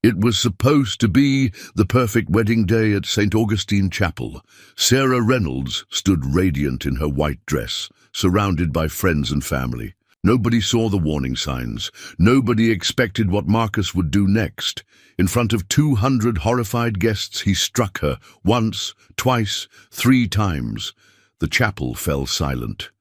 It was supposed to be the perfect wedding day at St. Augustine Chapel. Sarah Reynolds stood radiant in her white dress, surrounded by friends and family. Nobody saw the warning signs. Nobody expected what Marcus would do next. In front of 200 horrified guests, he struck her once, twice, 3 times. The chapel fell silent.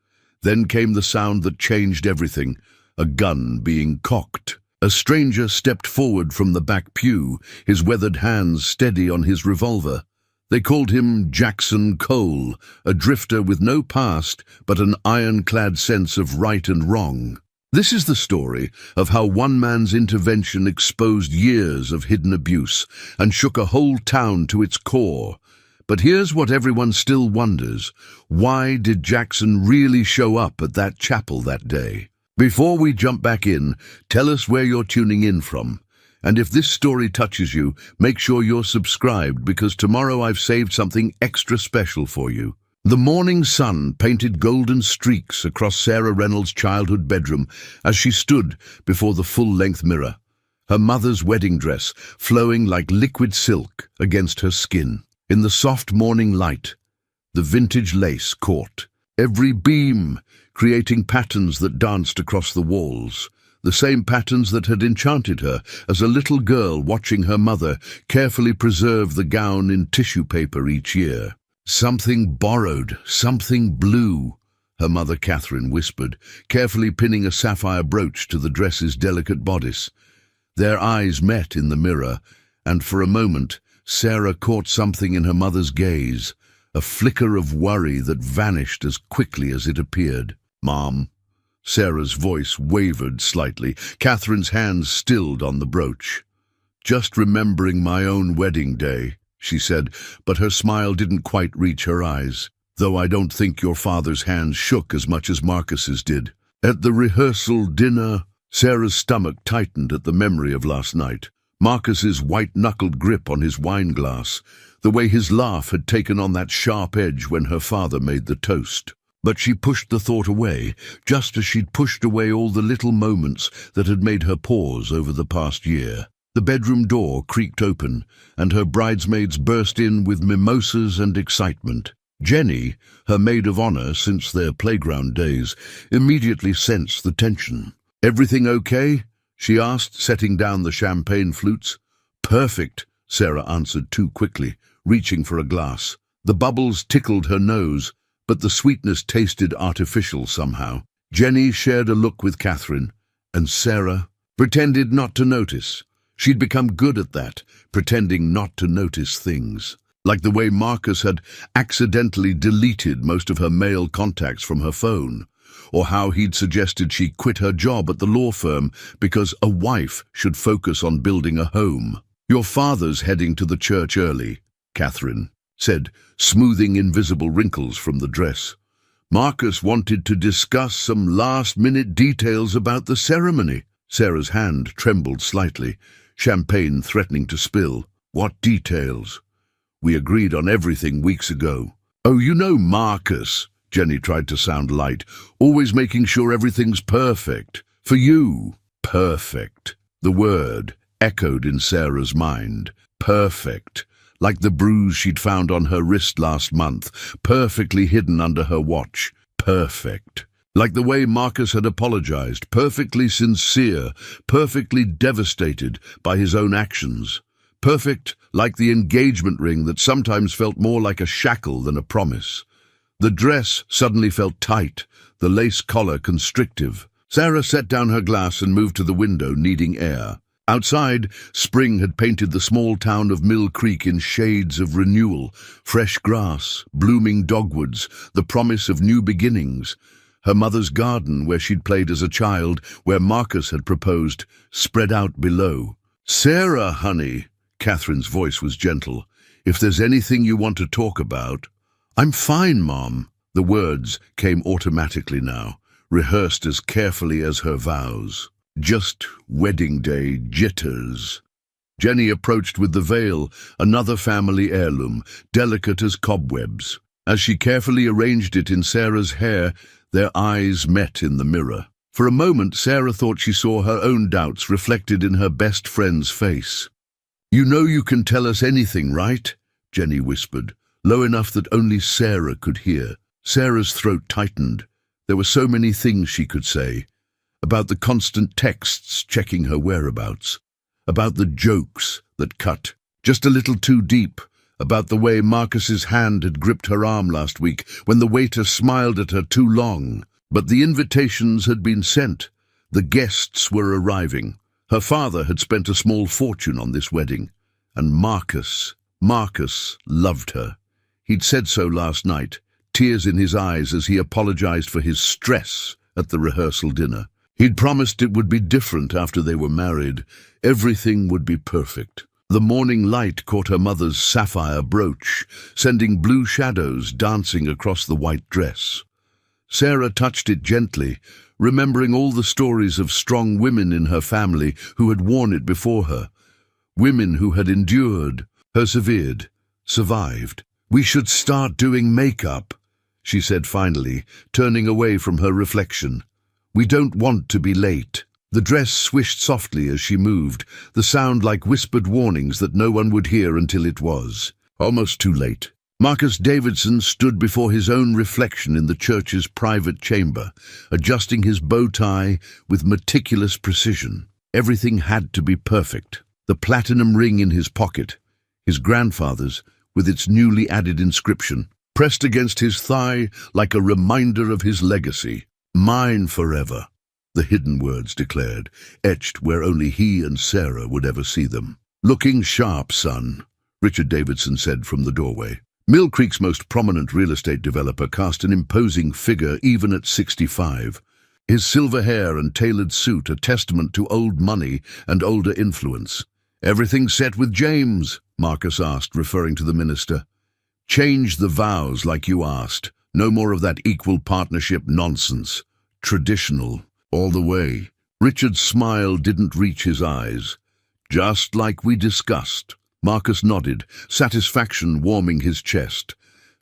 Then came the sound that changed everything, a gun being cocked. A stranger stepped forward from the back pew, his weathered hands steady on his revolver. They called him Jackson Cole, a drifter with no past but an ironclad sense of right and wrong. This is the story of how one man's intervention exposed years of hidden abuse and shook a whole town to its core. But here's what everyone still wonders. Why did Jackson really show up at that chapel that day? Before we jump back in, tell us where you're tuning in from. And if this story touches you, make sure you're subscribed, because tomorrow I've saved something extra special for you. The morning sun painted golden streaks across Sarah Reynolds' childhood bedroom as she stood before the full-length mirror, her mother's wedding dress flowing like liquid silk against her skin. In the soft morning light, the vintage lace caught every beam, creating patterns that danced across the walls, the same patterns that had enchanted her as a little girl watching her mother carefully preserve the gown in tissue paper each year. "Something borrowed, something blue," her mother Catherine whispered, carefully pinning a sapphire brooch to the dress's delicate bodice. Their eyes met in the mirror, and for a moment Sarah caught something in her mother's gaze, a flicker of worry that vanished as quickly as it appeared. "Mom." Sarah's voice wavered slightly. Catherine's hands stilled on the brooch. "Just remembering my own wedding day," she said, but her smile didn't quite reach her eyes. "Though I don't think your father's hands shook as much as Marcus's did. At the rehearsal dinner," Sarah's stomach tightened at the memory of last night. Marcus's white-knuckled grip on his wine glass, the way his laugh had taken on that sharp edge when her father made the toast. But she pushed the thought away, just as she'd pushed away all the little moments that had made her pause over the past year. The bedroom door creaked open, and her bridesmaids burst in with mimosas and excitement. Jenny, her maid of honor since their playground days, immediately sensed the tension. "Everything okay?" she asked, setting down the champagne flutes. "Perfect," Sarah answered too quickly, reaching for a glass. The bubbles tickled her nose, but the sweetness tasted artificial somehow. Jenny shared a look with Catherine, and Sarah pretended not to notice. She'd become good at that, pretending not to notice things. Like the way Marcus had accidentally deleted most of her male contacts from her phone, or how he'd suggested she quit her job at the law firm because a wife should focus on building a home. "Your father's heading to the church early," Catherine said, smoothing invisible wrinkles from the dress. "Marcus wanted to discuss some last-minute details about the ceremony." Sarah's hand trembled slightly, champagne threatening to spill. "What details?" "We agreed on everything weeks ago." "Oh, you know Marcus," Jenny tried to sound light, "always making sure everything's perfect. For you." Perfect. The word echoed in Sarah's mind. Perfect. Like the bruise she'd found on her wrist last month, perfectly hidden under her watch. Perfect. Like the way Marcus had apologized, perfectly sincere, perfectly devastated by his own actions. Perfect like the engagement ring that sometimes felt more like a shackle than a promise. The dress suddenly felt tight, the lace collar constrictive. Sarah set down her glass and moved to the window, needing air. Outside, spring had painted the small town of Mill Creek in shades of renewal, fresh grass, blooming dogwoods, the promise of new beginnings. Her mother's garden, where she'd played as a child, where Marcus had proposed, spread out below. "Sarah, honey," Catherine's voice was gentle, "if there's anything you want to talk about." "I'm fine, Mom." The words came automatically now, rehearsed as carefully as her vows. "Just wedding day jitters." Jenny approached with the veil, another family heirloom, delicate as cobwebs. As she carefully arranged it in Sarah's hair, their eyes met in the mirror. For a moment, Sarah thought she saw her own doubts reflected in her best friend's face. "You know you can tell us anything, right?" Jenny whispered, low enough that only Sarah could hear. Sarah's throat tightened. There were so many things she could say. About the constant texts checking her whereabouts. About the jokes that cut just a little too deep. About the way Marcus's hand had gripped her arm last week when the waiter smiled at her too long. But the invitations had been sent. The guests were arriving. Her father had spent a small fortune on this wedding. And Marcus loved her. He'd said so last night, tears in his eyes as he apologized for his stress at the rehearsal dinner. He'd promised it would be different after they were married. Everything would be perfect. The morning light caught her mother's sapphire brooch, sending blue shadows dancing across the white dress. Sarah touched it gently, remembering all the stories of strong women in her family who had worn it before her. Women who had endured, persevered, survived. "We should start doing makeup," she said finally, turning away from her reflection. "We don't want to be late." The dress swished softly as she moved, the sound like whispered warnings that no one would hear until it was. Almost too late. Marcus Davidson stood before his own reflection in the church's private chamber, adjusting his bow tie with meticulous precision. Everything had to be perfect. The platinum ring in his pocket, his grandfather's, with its newly added inscription, pressed against his thigh like a reminder of his legacy. "Mine forever," the hidden words declared, etched where only he and Sarah would ever see them. "Looking sharp, son," Richard Davidson said from the doorway. Mill Creek's most prominent real estate developer cast an imposing figure even at 65. His silver hair and tailored suit a testament to old money and older influence. "Everything set with James?" Marcus asked, referring to the minister. "Change the vows like you asked. No more of that equal partnership nonsense. Traditional, all the way." Richard's smile didn't reach his eyes. "Just like we discussed." Marcus nodded, satisfaction warming his chest.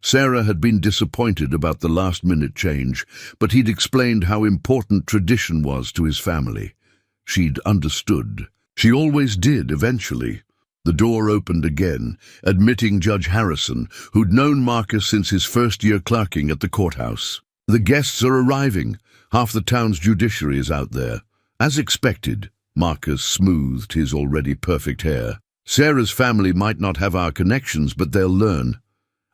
Sarah had been disappointed about the last-minute change, but he'd explained how important tradition was to his family. She'd understood. She always did, eventually. The door opened again, admitting Judge Harrison, who'd known Marcus since his first year clerking at the courthouse. "The guests are arriving. Half the town's judiciary is out there." As expected, Marcus smoothed his already perfect hair. "Sarah's family might not have our connections, but they'll learn.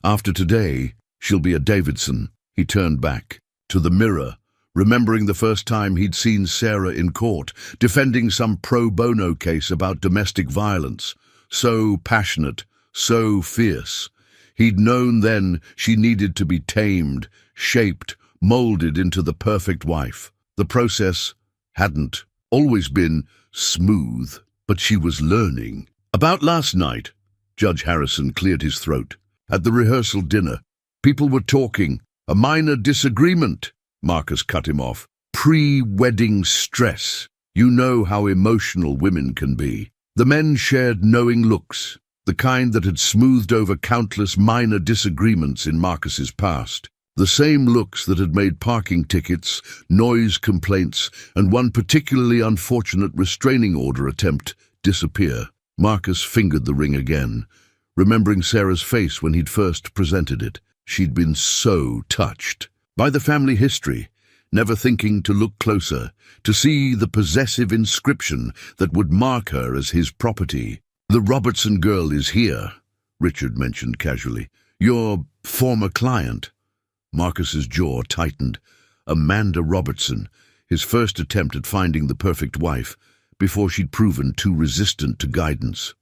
After today, she'll be a Davidson." He turned back to the mirror, remembering the first time he'd seen Sarah in court, defending some pro bono case about domestic violence. So passionate, so fierce. He'd known then she needed to be tamed, shaped, molded into the perfect wife. The process hadn't always been smooth, but she was learning. "About last night," Judge Harrison cleared his throat. "At the rehearsal dinner, people were talking. A minor disagreement." Marcus cut him off. "Pre-wedding stress. You know how emotional women can be." The men shared knowing looks, the kind that had smoothed over countless minor disagreements in Marcus's past. The same looks that had made parking tickets, noise complaints, and one particularly unfortunate restraining order attempt disappear. Marcus fingered the ring again, remembering Sarah's face when he'd first presented it. She'd been so touched by the family history, never thinking to look closer, to see the possessive inscription that would mark her as his property. "The Robertson girl is here," Richard mentioned casually. "Your former client." Marcus's jaw tightened. Amanda Robertson, his first attempt at finding the perfect wife, before she'd proven too resistant to guidance.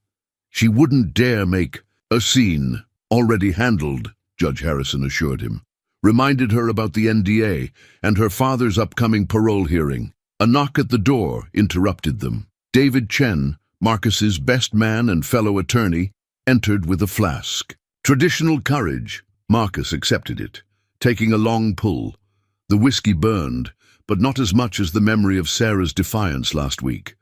"She wouldn't dare make a scene." "Already handled," Judge Harrison assured him. Reminded her about the NDA and her father's upcoming parole hearing. A knock at the door interrupted them. David Chen, Marcus's best man and fellow attorney, entered with a flask. Traditional courage. Marcus accepted it, taking a long pull. The whiskey burned, but not as much as the memory of Sarah's defiance last week.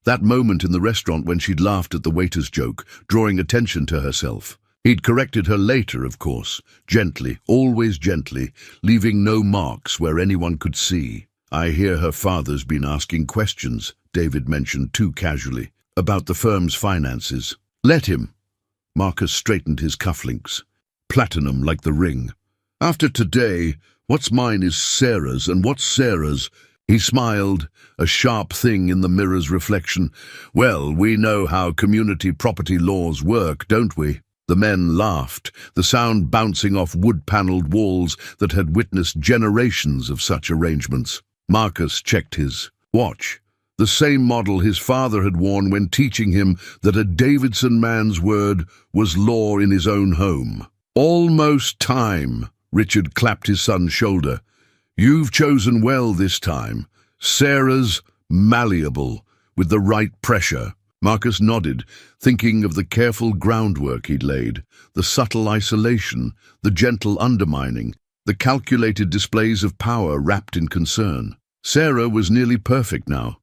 That moment in the restaurant when she'd laughed at the waiter's joke, drawing attention to herself. He'd corrected her later, of course, gently, always gently, leaving no marks where anyone could see. "I hear her father's been asking questions," David mentioned too casually, "about the firm's finances." Let him. Marcus straightened his cufflinks. Platinum like the ring. After today, what's mine is Sarah's, and what's Sarah's? He smiled, a sharp thing in the mirror's reflection. Well, we know how community property laws work, don't we? The men laughed, the sound bouncing off wood-paneled walls that had witnessed generations of such arrangements. Marcus checked his watch, the same model his father had worn when teaching him that a Davidson man's word was law in his own home. Almost time, Richard clapped his son's shoulder. You've chosen well this time. Sarah's malleable, with the right pressure. Marcus nodded, thinking of the careful groundwork he'd laid, the subtle isolation, the gentle undermining, the calculated displays of power wrapped in concern. Sarah was nearly perfect now.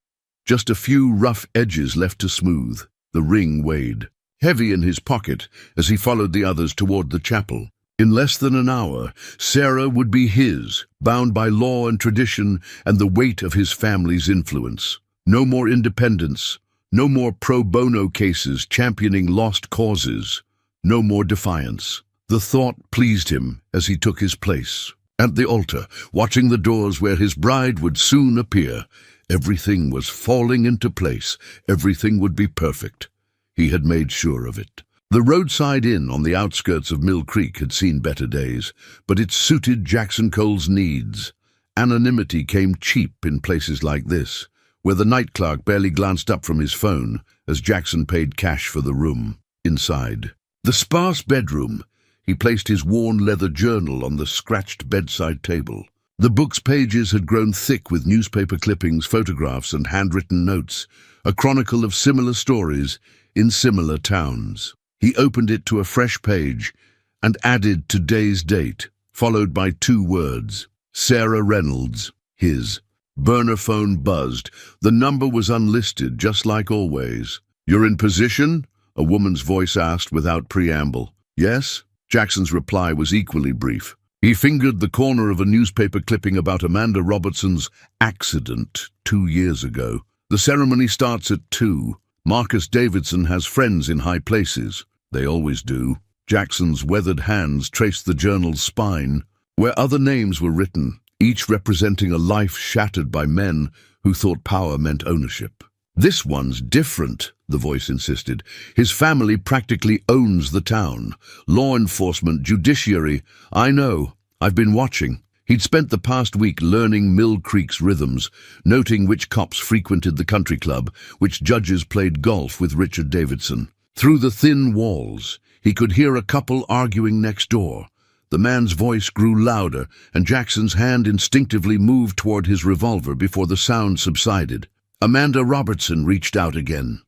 Just a few rough edges left to smooth. The ring weighed heavy in his pocket as he followed the others toward the chapel. In less than an hour, Sarah would be his, bound by law and tradition and the weight of his family's influence. No more independence, no more pro bono cases championing lost causes, no more defiance. The thought pleased him as he took his place. At the altar, watching the doors where his bride would soon appear, everything was falling into place, everything would be perfect. He had made sure of it. The roadside inn on the outskirts of Mill Creek had seen better days, but it suited Jackson Cole's needs. Anonymity came cheap in places like this, where the night clerk barely glanced up from his phone as Jackson paid cash for the room. Inside the sparse bedroom, he placed his worn leather journal on the scratched bedside table. The book's pages had grown thick with newspaper clippings, photographs, and handwritten notes, a chronicle of similar stories in similar towns. He opened it to a fresh page and added today's date, followed by 2 words, Sarah Reynolds, his. Burner phone buzzed. The number was unlisted, just like always. You're in position? A woman's voice asked without preamble. Yes? Jackson's reply was equally brief. He fingered the corner of a newspaper clipping about Amanda Robertson's accident 2 years ago. The ceremony starts at 2. Marcus Davidson has friends in high places. They always do. Jackson's weathered hands traced the journal's spine, where other names were written, each representing a life shattered by men who thought power meant ownership. This one's different, the voice insisted. His family practically owns the town. Law enforcement, judiciary. I know. I've been watching. He'd spent the past week learning Mill Creek's rhythms, noting which cops frequented the country club, which judges played golf with Richard Davidson. Through the thin walls, he could hear a couple arguing next door. The man's voice grew louder, and Jackson's hand instinctively moved toward his revolver before the sound subsided. Amanda Robertson reached out again.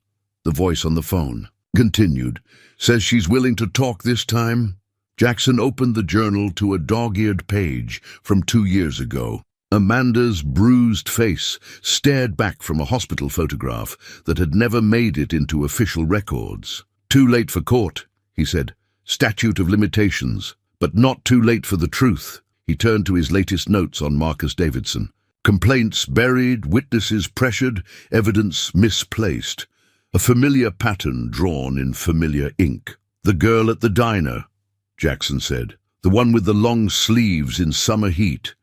The voice on the phone continued. Says she's willing to talk this time. Jackson opened the journal to a dog-eared page from 2 years ago. Amanda's bruised face stared back from a hospital photograph that had never made it into official records. Too late for court, he said. Statute of limitations. But not too late for the truth. He turned to his latest notes on Marcus Davidson. Complaints buried, witnesses pressured, evidence misplaced. A familiar pattern drawn in familiar ink. The girl at the diner, Jackson said. The one with the long sleeves in summer heat.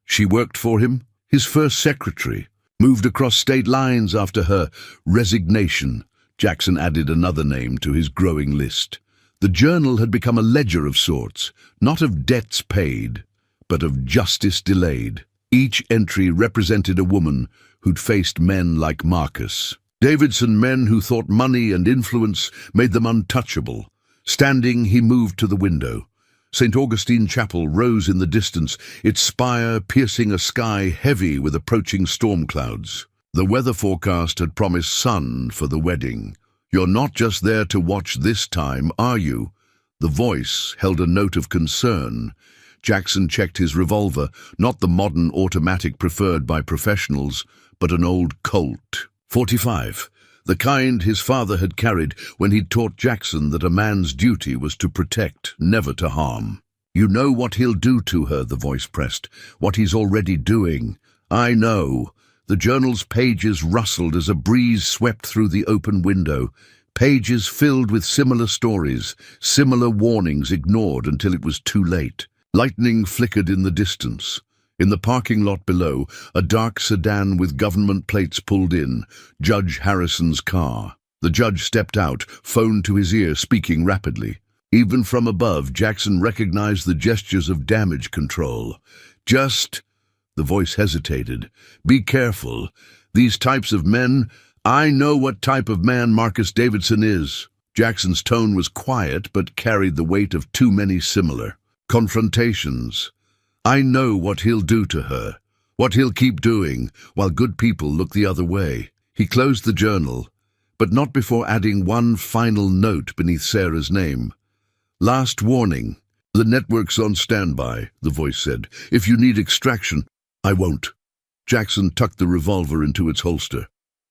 She worked for him, his first secretary. Moved across state lines after her resignation. Jackson added another name to his growing list. The journal had become a ledger of sorts, not of debts paid, but of justice delayed. Each entry represented a woman who'd faced men like Marcus. Davidson men who thought money and influence made them untouchable. Standing, he moved to the window. St. Augustine Chapel rose in the distance, its spire piercing a sky heavy with approaching storm clouds. The weather forecast had promised sun for the wedding. You're not just there to watch this time, are you? The voice held a note of concern. Jackson checked his revolver, not the modern automatic preferred by professionals, but an old Colt. .45, the kind his father had carried when he'd taught Jackson that a man's duty was to protect, never to harm. You know what he'll do to her, the voice pressed, what he's already doing. I know. The journal's pages rustled as a breeze swept through the open window. pages filled with similar stories, similar warnings ignored until it was too late. Lightning flickered in the distance. In the parking lot below, a dark sedan with government plates pulled in, Judge Harrison's car. The judge stepped out, phone to his ear, speaking rapidly. Even from above, Jackson recognized the gestures of damage control. "Just," the voice hesitated, "be careful. These types of men, I know what type of man Marcus Davidson is." Jackson's tone was quiet but carried the weight of too many similar confrontations. "I know what he'll do to her, what he'll keep doing, while good people look the other way." He closed the journal, but not before adding one final note beneath Sarah's name. "Last warning. The network's on standby," the voice said. "If you need extraction, I won't." Jackson tucked the revolver into its holster.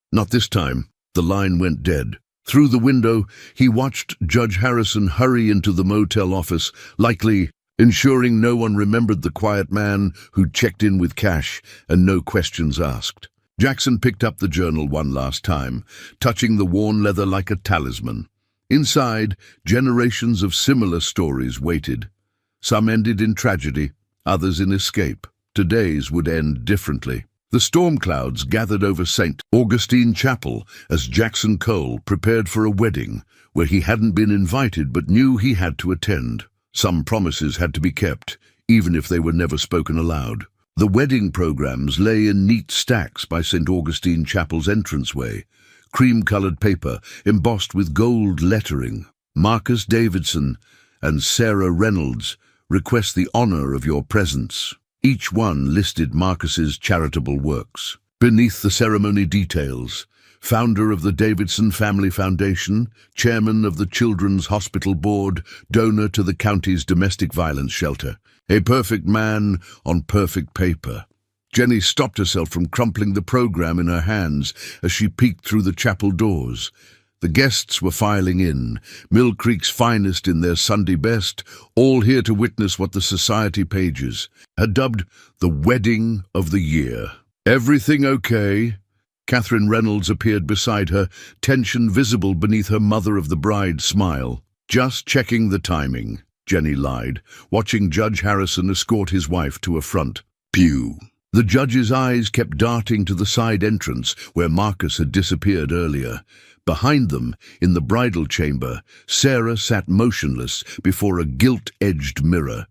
Not this time. The line went dead. Through the window, he watched Judge Harrison hurry into the motel office, likely ensuring no one remembered the quiet man who'd checked in with cash and no questions asked. Jackson picked up the journal one last time, touching the worn leather like a talisman. Inside, generations of similar stories waited. Some ended in tragedy, others in escape. Today's would end differently. The storm clouds gathered over St. Augustine Chapel as Jackson Cole prepared for a wedding where he hadn't been invited but knew he had to attend. Some promises had to be kept, even if they were never spoken aloud. The wedding programs lay in neat stacks by St. Augustine Chapel's entranceway, cream-colored paper embossed with gold lettering. "Marcus Davidson and Sarah Reynolds request the honor of your presence." Each one listed Marcus's charitable works. Beneath the ceremony details, founder of the Davidson Family Foundation, chairman of the Children's Hospital Board, donor to the county's domestic violence shelter. A perfect man on perfect paper. Jenny stopped herself from crumpling the program in her hands as she peeked through the chapel doors. The guests were filing in, Mill Creek's finest in their Sunday best, all here to witness what the society pages had dubbed the Wedding of the Year. "Everything okay?" Catherine Reynolds appeared beside her, tension visible beneath her mother-of-the-bride smile. "Just checking the timing," Jenny lied, watching Judge Harrison escort his wife to a front pew. The judge's eyes kept darting to the side entrance where Marcus had disappeared earlier. Behind them, in the bridal chamber, Sarah sat motionless before a gilt-edged mirror.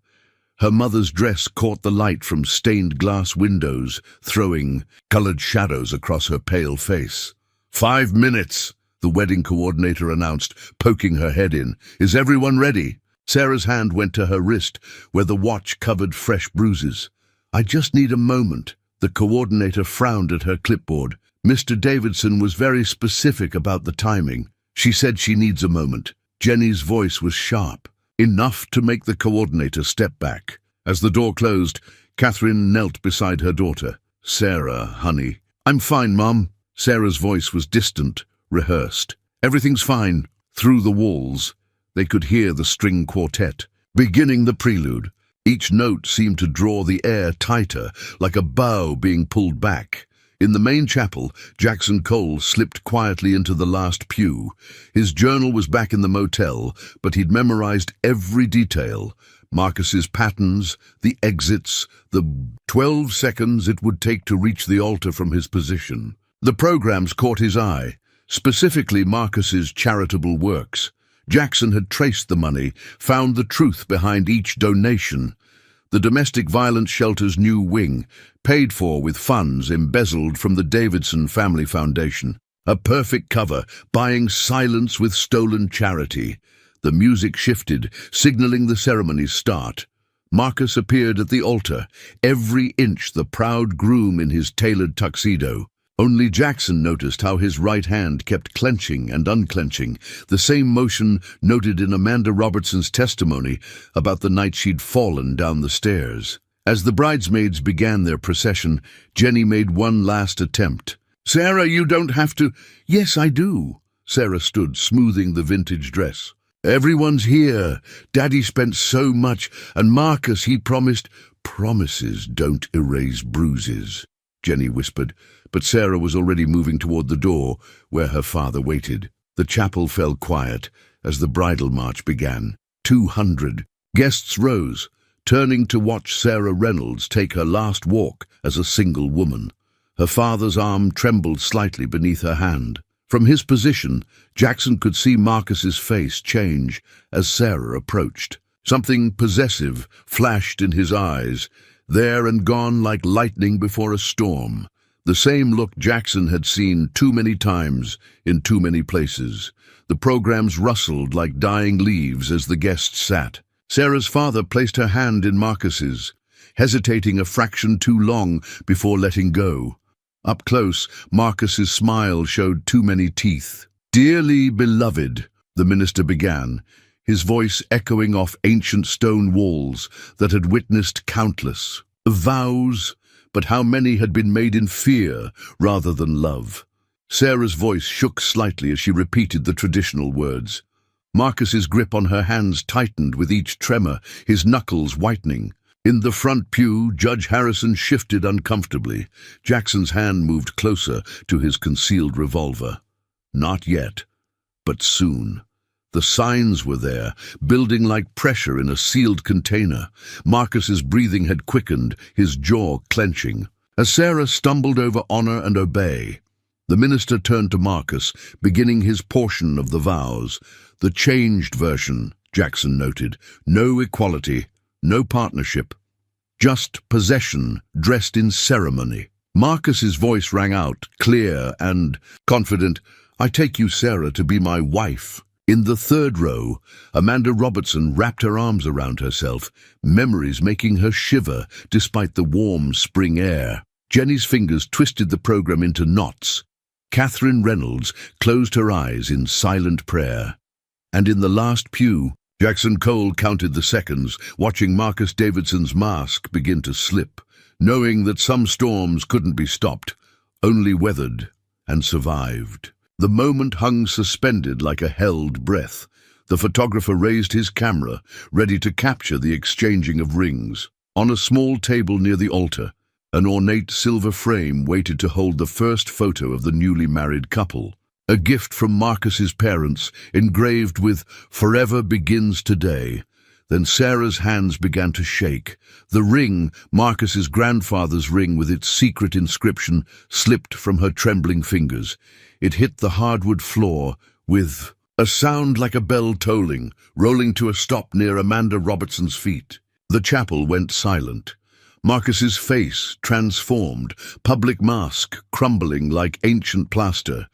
Her mother's dress caught the light from stained glass windows, throwing colored shadows across her pale face. 5 minutes, the wedding coordinator announced, poking her head in. "Is everyone ready?" Sarah's hand went to her wrist, where the watch covered fresh bruises. "I just need a moment." The coordinator frowned at her clipboard. Mr. Davidson was very specific about the timing. She said she needs a moment. Jenny's voice was sharp, enough to make the coordinator step back. As the door closed, Catherine knelt beside her daughter. "Sarah, honey." "I'm fine, Mom." Sarah's voice was distant, rehearsed. "Everything's fine." Through the walls, they could hear the string quartet, beginning the prelude. Each note seemed to draw the air tighter, like a bow being pulled back. In the main chapel, Jackson Cole slipped quietly into the last pew. His journal was back in the motel, but he'd memorized every detail. Marcus's patterns, the exits, the 12 seconds it would take to reach the altar from his position. The programs caught his eye, specifically Marcus's charitable works. Jackson had traced the money, found the truth behind each donation. The domestic violence shelter's new wing, paid for with funds embezzled from the Davidson Family Foundation. A perfect cover, buying silence with stolen charity. The music shifted, signaling the ceremony's start. Marcus appeared at the altar, every inch the proud groom in his tailored tuxedo. Only Jackson noticed how his right hand kept clenching and unclenching, the same motion noted in Amanda Robertson's testimony about the night she'd fallen down the stairs. As the bridesmaids began their procession, Jenny made one last attempt. "Sarah, you don't have to—" "Yes, I do." Sarah stood, smoothing the vintage dress. "Everyone's here. Daddy spent so much, and Marcus, he promised—" "Promises don't erase bruises," Jenny whispered, but Sarah was already moving toward the door, where her father waited. The chapel fell quiet as the bridal march began. 200 guests rose, turning to watch Sarah Reynolds take her last walk as a single woman. Her father's arm trembled slightly beneath her hand. From his position, Jackson could see Marcus's face change as Sarah approached. Something possessive flashed in his eyes, there and gone like lightning before a storm. The same look Jackson had seen too many times in too many places. The programs rustled like dying leaves as the guests sat. Sarah's father placed her hand in Marcus's, hesitating a fraction too long before letting go. Up close, Marcus's smile showed too many teeth. "Dearly beloved," the minister began, his voice echoing off ancient stone walls that had witnessed countless vows, but how many had been made in fear rather than love? Sarah's voice shook slightly as she repeated the traditional words. Marcus's grip on her hands tightened with each tremor, his knuckles whitening. In the front pew, Judge Harrison shifted uncomfortably. Jackson's hand moved closer to his concealed revolver. Not yet, but soon. The signs were there, building like pressure in a sealed container. Marcus's breathing had quickened, his jaw clenching. As Sarah stumbled over honor and obey, the minister turned to Marcus, beginning his portion of the vows. The changed version, Jackson noted. No equality, no partnership, just possession dressed in ceremony. Marcus's voice rang out, clear and confident. "I take you, Sarah, to be my wife." In the third row, Amanda Robertson wrapped her arms around herself, memories making her shiver despite the warm spring air. Jenny's fingers twisted the program into knots. Catherine Reynolds closed her eyes in silent prayer. And in the last pew, Jackson Cole counted the seconds, watching Marcus Davidson's mask begin to slip, knowing that some storms couldn't be stopped, only weathered and survived. The moment hung suspended like a held breath. The photographer raised his camera, ready to capture the exchanging of rings. On a small table near the altar, an ornate silver frame waited to hold the first photo of the newly married couple. A gift from Marcus's parents, engraved with "Forever begins today." Then Sarah's hands began to shake. The ring, Marcus's grandfather's ring with its secret inscription, slipped from her trembling fingers. It hit the hardwood floor with a sound like a bell tolling, rolling to a stop near Amanda Robertson's feet. The chapel went silent. Marcus's face transformed, public mask crumbling like ancient plaster.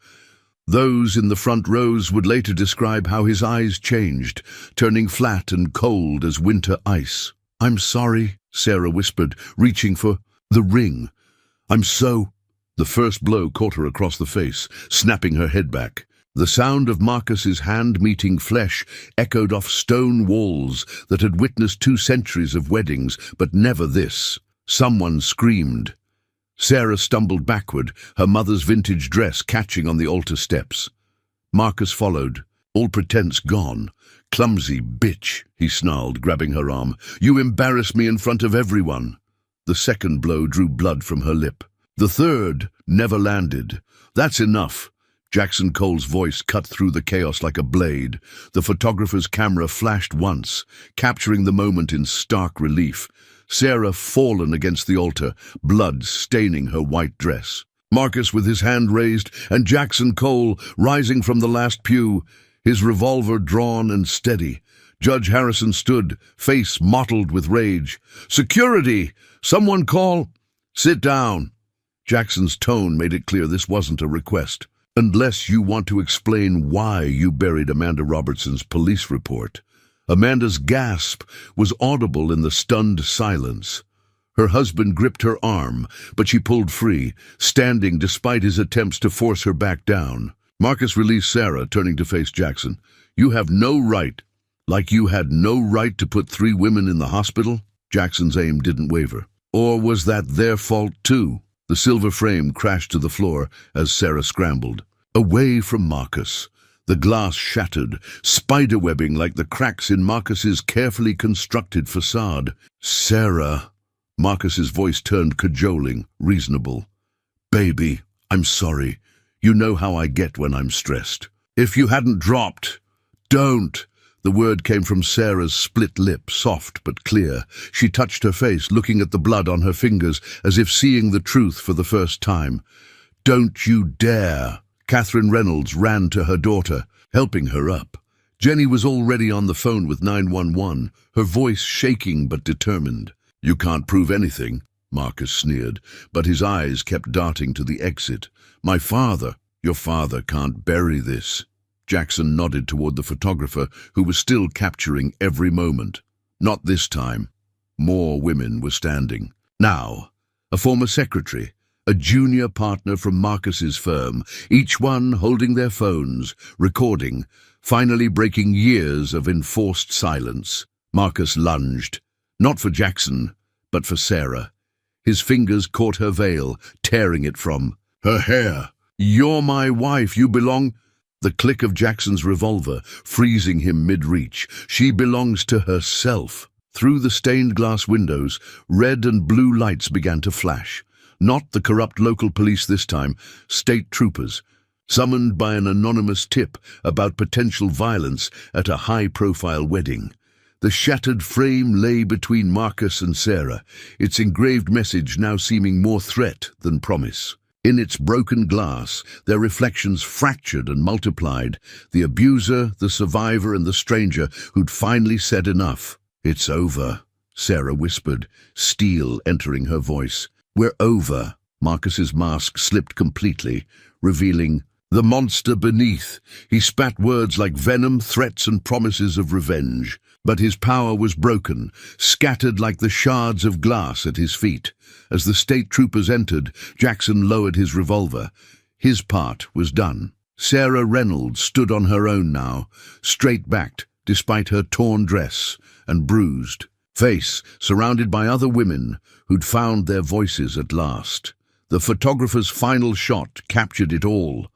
Those in the front rows would later describe how his eyes changed, turning flat and cold as winter ice. "I'm sorry," Sarah whispered, reaching for the ring. "I'm so—" The first blow caught her across the face, snapping her head back. The sound of Marcus's hand meeting flesh echoed off stone walls that had witnessed 2 centuries of weddings, but never this. Someone screamed. Sarah stumbled backward, her mother's vintage dress catching on the altar steps. Marcus followed, all pretense gone. "Clumsy bitch," he snarled, grabbing her arm. "You embarrass me in front of everyone." The second blow drew blood from her lip. The third never landed. "That's enough." Jackson Cole's voice cut through the chaos like a blade. The photographer's camera flashed once, capturing the moment in stark relief. Sarah fallen against the altar, blood staining her white dress. Marcus with his hand raised, and Jackson Cole rising from the last pew, his revolver drawn and steady. Judge Harrison stood, face mottled with rage. "Security! Someone call—" "Sit down." Jackson's tone made it clear this wasn't a request. "Unless you want to explain why you buried Amanda Robertson's police report." Amanda's gasp was audible in the stunned silence. Her husband gripped her arm, but she pulled free, standing despite his attempts to force her back down. Marcus released Sarah, turning to face Jackson. "You have no right." "Like you had no right to put 3 women in the hospital?" Jackson's aim didn't waver. "Or was that their fault too?" The silver frame crashed to the floor as Sarah scrambled. Away from Marcus. The glass shattered, spiderwebbing like the cracks in Marcus's carefully constructed facade. "Sarah," Marcus's voice turned cajoling, reasonable. "Baby, I'm sorry. You know how I get when I'm stressed." If you hadn't dropped. Don't. The word came from Sarah's split lip, soft but clear. She touched her face, looking at the blood on her fingers, as if seeing the truth for the first time. Don't you dare. Catherine Reynolds ran to her daughter, helping her up. Jenny was already on the phone with 911, her voice shaking but determined. You can't prove anything, Marcus sneered, but his eyes kept darting to the exit. My father. Your father can't bury this. Jackson nodded toward the photographer, who was still capturing every moment. Not this time. More women were standing. Now, a former secretary, a junior partner from Marcus's firm, each one holding their phones, recording, finally breaking years of enforced silence. Marcus lunged, not for Jackson, but for Sarah. His fingers caught her veil, tearing it from her hair. You're my wife, you belong... The click of Jackson's revolver, freezing him mid-reach. She belongs to herself. Through the stained glass windows, red and blue lights began to flash. Not the corrupt local police this time, state troopers, summoned by an anonymous tip about potential violence at a high-profile wedding. The shattered frame lay between Marcus and Sarah, its engraved message now seeming more threat than promise. In its broken glass, their reflections fractured and multiplied, the abuser, the survivor, and the stranger who'd finally said enough. It's over, Sarah whispered, steel entering her voice. We're over. Marcus's mask slipped completely, revealing the monster beneath. He spat words like venom, threats, and promises of revenge. But his power was broken, scattered like the shards of glass at his feet. As the state troopers entered, Jackson lowered his revolver. His part was done. Sarah Reynolds stood on her own now, straight-backed, despite her torn dress and bruised face, surrounded by other women who'd found their voices at last. The photographer's final shot captured it all.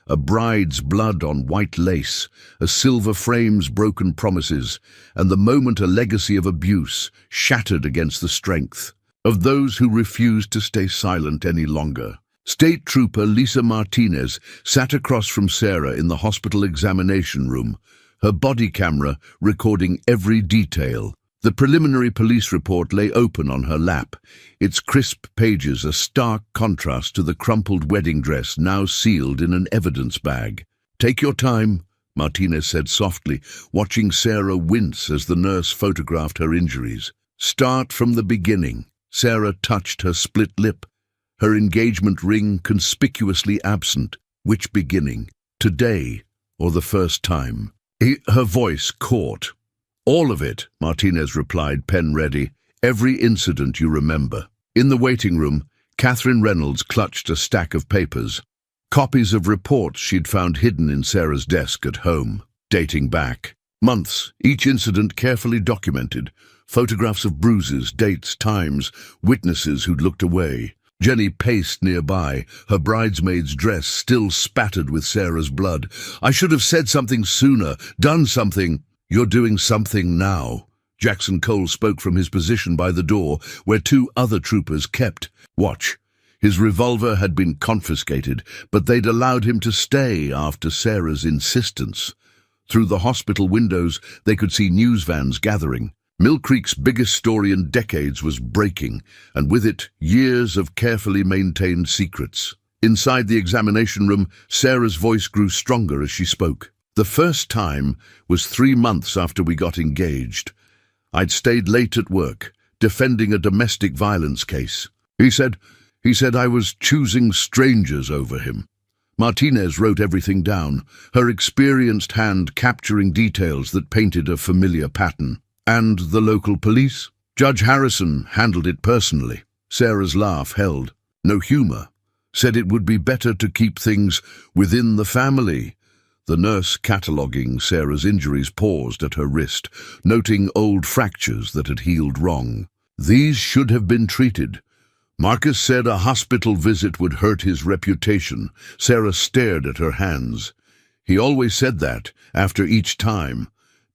A bride's blood on white lace, a silver frame's broken promises, and the moment a legacy of abuse shattered against the strength of those who refused to stay silent any longer. State Trooper Lisa Martinez sat across from Sarah in the hospital examination room, her body camera recording every detail. The preliminary police report lay open on her lap, its crisp pages a stark contrast to the crumpled wedding dress now sealed in an evidence bag. Take your time, Martinez said softly, watching Sarah wince as the nurse photographed her injuries. Start from the beginning. Sarah touched her split lip, her engagement ring conspicuously absent. Which beginning? Today, or the first time? Her voice caught. All of it, Martinez replied, pen ready. Every incident you remember. In the waiting room, Catherine Reynolds clutched a stack of papers. Copies of reports she'd found hidden in Sarah's desk at home, dating back months, each incident carefully documented. Photographs of bruises, dates, times, witnesses who'd looked away. Jenny paced nearby, her bridesmaid's dress still spattered with Sarah's blood. I should have said something sooner, done something. You're doing something now. Jackson Cole spoke from his position by the door, where two other troopers kept watch. His revolver had been confiscated, but they'd allowed him to stay after Sarah's insistence. Through the hospital windows, they could see news vans gathering. Mill Creek's biggest story in decades was breaking, and with it, years of carefully maintained secrets. Inside the examination room, Sarah's voice grew stronger as she spoke. The first time was 3 months after we got engaged. I'd stayed late at work, defending a domestic violence case. He said I was choosing strangers over him. Martinez wrote everything down, her experienced hand capturing details that painted a familiar pattern. And the local police? Judge Harrison handled it personally. Sarah's laugh held. No humor. Said it would be better to keep things within the family. The nurse cataloguing Sarah's injuries paused at her wrist, noting old fractures that had healed wrong. These should have been treated. Marcus said a hospital visit would hurt his reputation. Sarah stared at her hands. He always said that, after each time.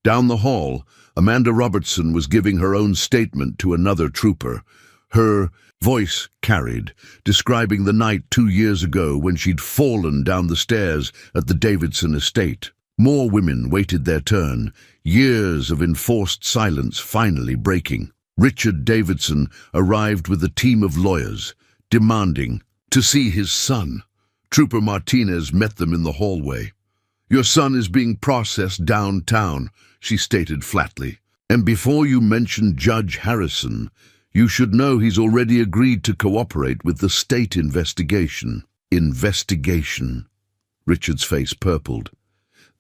Down the hall, Amanda Robertson was giving her own statement to another trooper, Her voice carried, describing the night 2 years ago when she'd fallen down the stairs at the Davidson estate. More women waited their turn, years of enforced silence finally breaking. Richard Davidson arrived with a team of lawyers, demanding to see his son. Trooper Martinez met them in the hallway. "Your son is being processed downtown," she stated flatly. "And before you mention Judge Harrison, you should know he's already agreed to cooperate with the state investigation." Investigation. Richard's face purpled.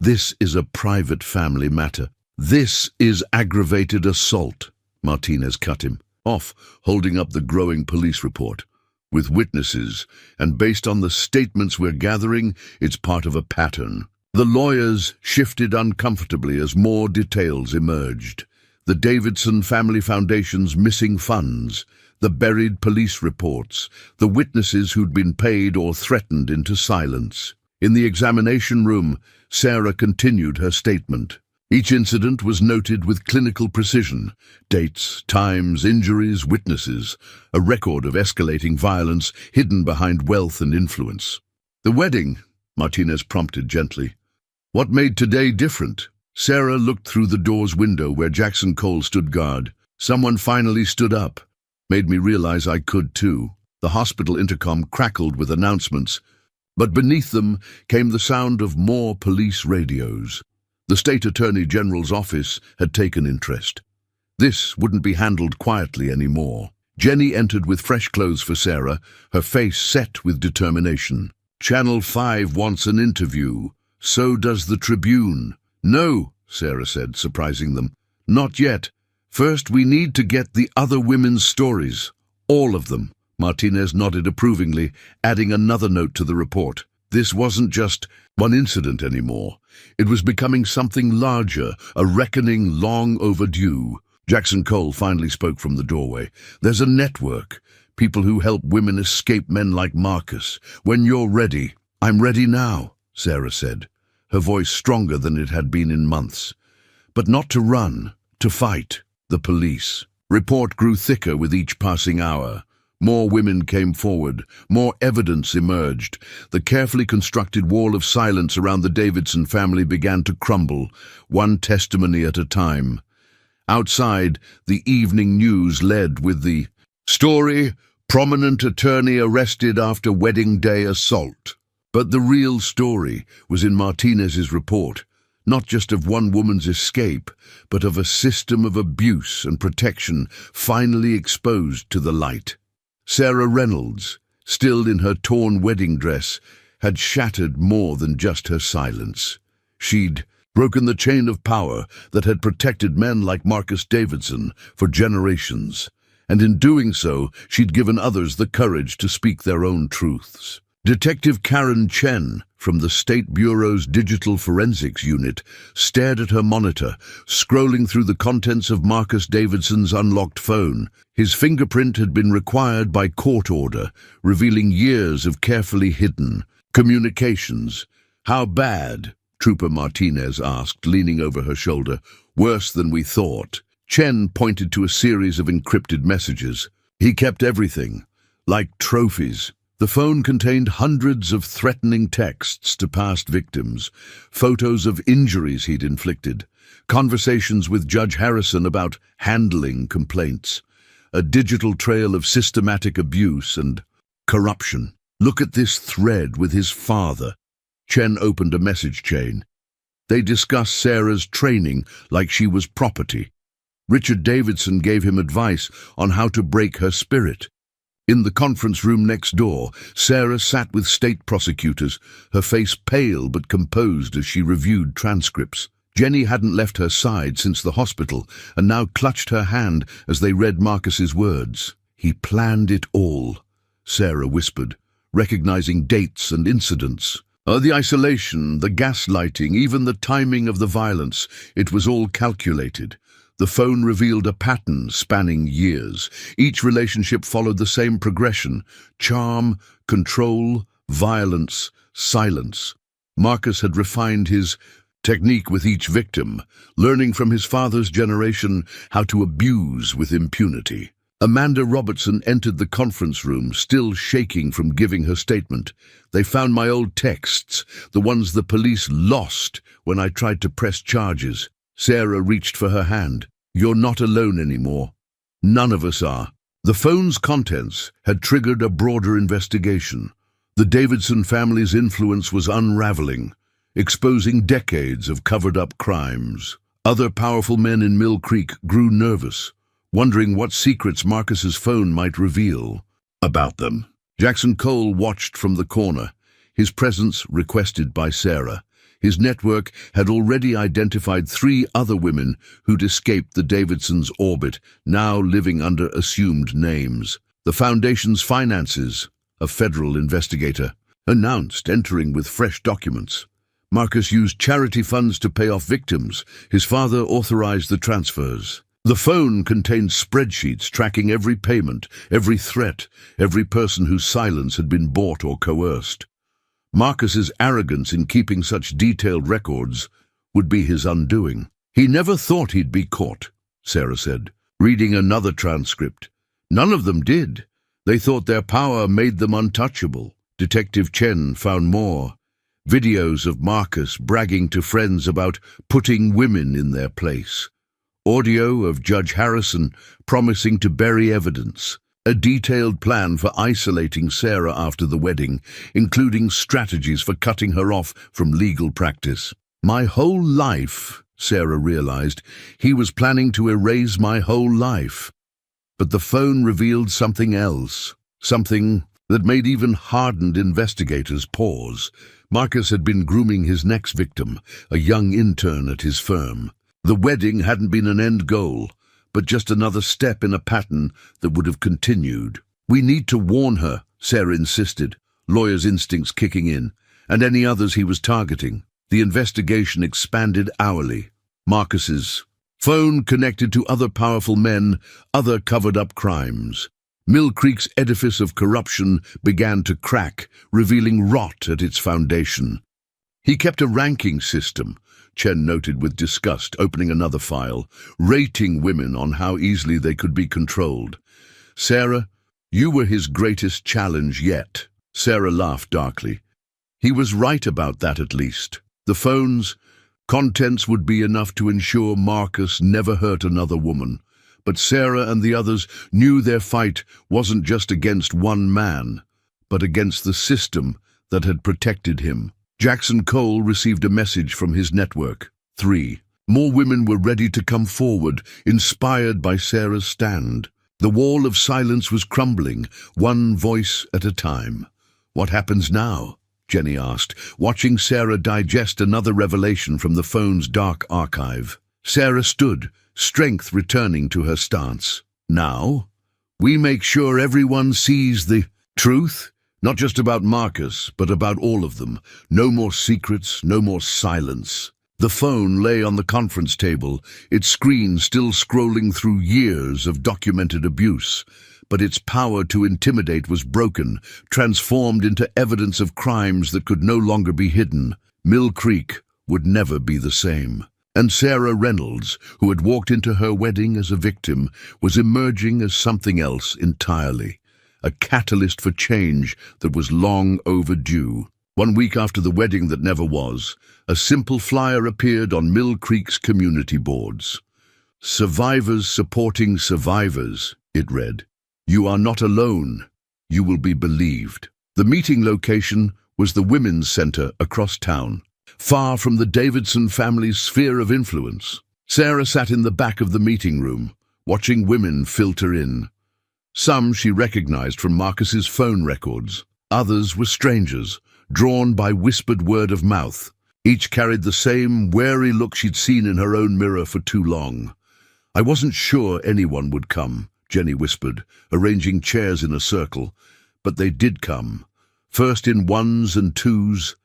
"This is a private family matter. This is aggravated assault." Martinez cut him off, holding up the growing police report. "With witnesses, and based on the statements we're gathering, it's part of a pattern." The lawyers shifted uncomfortably as more details emerged. The Davidson Family Foundation's missing funds, the buried police reports, the witnesses who'd been paid or threatened into silence. In the examination room, Sarah continued her statement. Each incident was noted with clinical precision: dates, times, injuries, witnesses, a record of escalating violence hidden behind wealth and influence. "The wedding," Martinez prompted gently. "What made today different?" Sarah looked through the door's window where Jackson Cole stood guard. "Someone finally stood up. Made me realize I could too." The hospital intercom crackled with announcements, but beneath them came the sound of more police radios. The State Attorney General's office had taken interest. This wouldn't be handled quietly anymore. Jenny entered with fresh clothes for Sarah, her face set with determination. "Channel 5 wants an interview. So does the Tribune." "No," Sarah said, surprising them. "Not yet. First, we need to get the other women's stories. All of them." Martinez nodded approvingly, adding another note to the report. This wasn't just one incident anymore. It was becoming something larger, a reckoning long overdue. Jackson Cole finally spoke from the doorway. "There's a network. People who help women escape men like Marcus. When you're ready." "I'm ready now," Sarah said, her voice stronger than it had been in months. "But not to run, to fight." The police report grew thicker with each passing hour. More women came forward, more evidence emerged. The carefully constructed wall of silence around the Davidson family began to crumble, one testimony at a time. Outside, the evening news led with the story, "Prominent attorney arrested after wedding day assault." But the real story was in Martinez's report, not just of one woman's escape, but of a system of abuse and protection finally exposed to the light. Sarah Reynolds, still in her torn wedding dress, had shattered more than just her silence. She'd broken the chain of power that had protected men like Marcus Davidson for generations, and in doing so, she'd given others the courage to speak their own truths. Detective Karen Chen, from the State Bureau's Digital Forensics Unit, stared at her monitor, scrolling through the contents of Marcus Davidson's unlocked phone. His fingerprint had been required by court order, revealing years of carefully hidden communications. "How bad?" Trooper Martinez asked, leaning over her shoulder. "Worse than we thought." Chen pointed to a series of encrypted messages. "He kept everything, like trophies." The phone contained hundreds of threatening texts to past victims, photos of injuries he'd inflicted, conversations with Judge Harrison about handling complaints, a digital trail of systematic abuse and corruption. "Look at this thread with his father." Chen opened a message chain. They discussed Sarah's training like she was property. Richard Davidson gave him advice on how to break her spirit. In the conference room next door, Sarah sat with state prosecutors, her face pale but composed as she reviewed transcripts. Jenny hadn't left her side since the hospital and now clutched her hand as they read Marcus's words. "He planned it all," Sarah whispered, recognizing dates and incidents. The isolation, the gaslighting, even the timing of the violence, it was all calculated. The phone revealed a pattern spanning years. Each relationship followed the same progression: charm, control, violence, silence. Marcus had refined his technique with each victim, learning from his father's generation how to abuse with impunity. Amanda Robertson entered the conference room, still shaking from giving her statement. They found my old texts, the ones the police lost when I tried to press charges. Sarah reached for her hand. You're not alone anymore. None of us are. The phone's contents had triggered a broader investigation. The Davidson family's influence was unraveling, exposing decades of covered-up crimes. Other powerful men in Mill Creek grew nervous, wondering what secrets Marcus's phone might reveal about them. Jackson Cole watched from the corner, his presence requested by Sarah. His network had already identified 3 other women who'd escaped the Davidsons' orbit, now living under assumed names. The Foundation's finances, a federal investigator, announced, entering with fresh documents. Marcus used charity funds to pay off victims. His father authorized the transfers. The phone contained spreadsheets tracking every payment, every threat, every person whose silence had been bought or coerced. Marcus's arrogance in keeping such detailed records would be his undoing. He never thought he'd be caught, Sarah said, reading another transcript. None of them did. They thought their power made them untouchable. Detective Chen found more. Videos of Marcus bragging to friends about putting women in their place. Audio of Judge Harrison promising to bury evidence. A detailed plan for isolating Sarah after the wedding, including strategies for cutting her off from legal practice. My whole life, Sarah realized, he was planning to erase my whole life. But the phone revealed something else, something that made even hardened investigators pause. Marcus had been grooming his next victim, a young intern at his firm. The wedding hadn't been an end goal, but just another step in a pattern that would have continued. We need to warn her, Sarah insisted, lawyer's instincts kicking in, and any others he was targeting. The investigation expanded hourly. Marcus's phone connected to other powerful men, other covered-up crimes. Mill Creek's edifice of corruption began to crack, revealing rot at its foundation. He kept a ranking system, Chen noted with disgust, opening another file, rating women on how easily they could be controlled. Sarah, you were his greatest challenge yet. Sarah laughed darkly. He was right about that at least. The phone's contents would be enough to ensure Marcus never hurt another woman. But Sarah and the others knew their fight wasn't just against one man, but against the system that had protected him. Jackson Cole received a message from his network. 3. More women were ready to come forward, inspired by Sarah's stand. The wall of silence was crumbling, one voice at a time. What happens now? Jenny asked, watching Sarah digest another revelation from the phone's dark archive. Sarah stood, strength returning to her stance. Now, we make sure everyone sees the truth. Not just about Marcus, but about all of them. No more secrets, no more silence. The phone lay on the conference table, its screen still scrolling through years of documented abuse. But its power to intimidate was broken, transformed into evidence of crimes that could no longer be hidden. Mill Creek would never be the same. And Sarah Reynolds, who had walked into her wedding as a victim, was emerging as something else entirely. A catalyst for change that was long overdue. 1 week after the wedding that never was, a simple flyer appeared on Mill Creek's community boards. Survivors supporting survivors, it read. You are not alone. You will be believed. The meeting location was the Women's Center across town, far from the Davidson family's sphere of influence. Sarah sat in the back of the meeting room, watching women filter in. Some she recognized from Marcus's phone records. Others were strangers, drawn by whispered word of mouth. Each carried the same wary look she'd seen in her own mirror for too long. I wasn't sure anyone would come, Jenny whispered, arranging chairs in a circle. But they did come, first in ones and twos,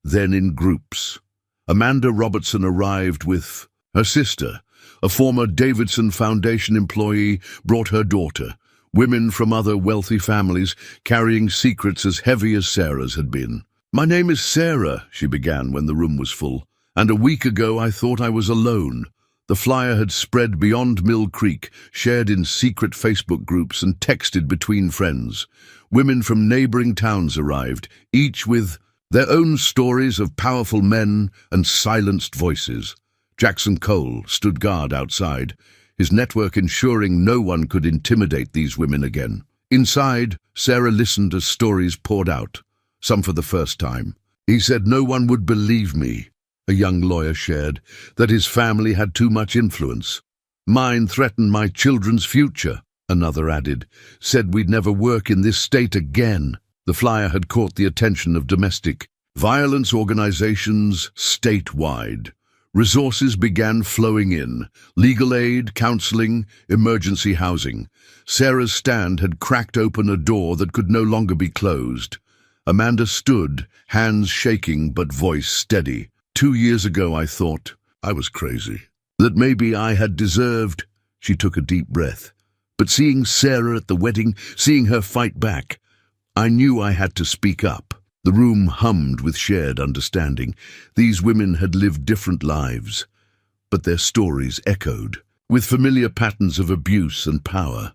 then in groups. Amanda Robertson arrived with her sister. A former Davidson Foundation employee brought her daughter. Women from other wealthy families carrying secrets as heavy as Sarah's had been. My name is Sarah, she began when the room was full, and a week ago I thought I was alone. The flyer had spread beyond Mill Creek, shared in secret Facebook groups and texted between friends. Women from neighboring towns arrived, each with their own stories of powerful men and silenced voices. Jackson Cole stood guard outside, his network ensuring no one could intimidate these women again. Inside, Sarah listened as stories poured out, some for the first time. "He said no one would believe me," a young lawyer shared, "that his family had too much influence. Mine threatened my children's future," another added, "said we'd never work in this state again." The flyer had caught the attention of domestic violence organizations statewide. Resources began flowing in: legal aid, counseling, emergency housing. Sarah's stand had cracked open a door that could no longer be closed. Amanda stood, hands shaking but voice steady. 2 years ago I thought I was crazy, that maybe I had deserved. She took a deep breath. But seeing Sarah at the wedding, seeing her fight back, I knew I had to speak up. The room hummed with shared understanding. These women had lived different lives, but their stories echoed, with familiar patterns of abuse and power.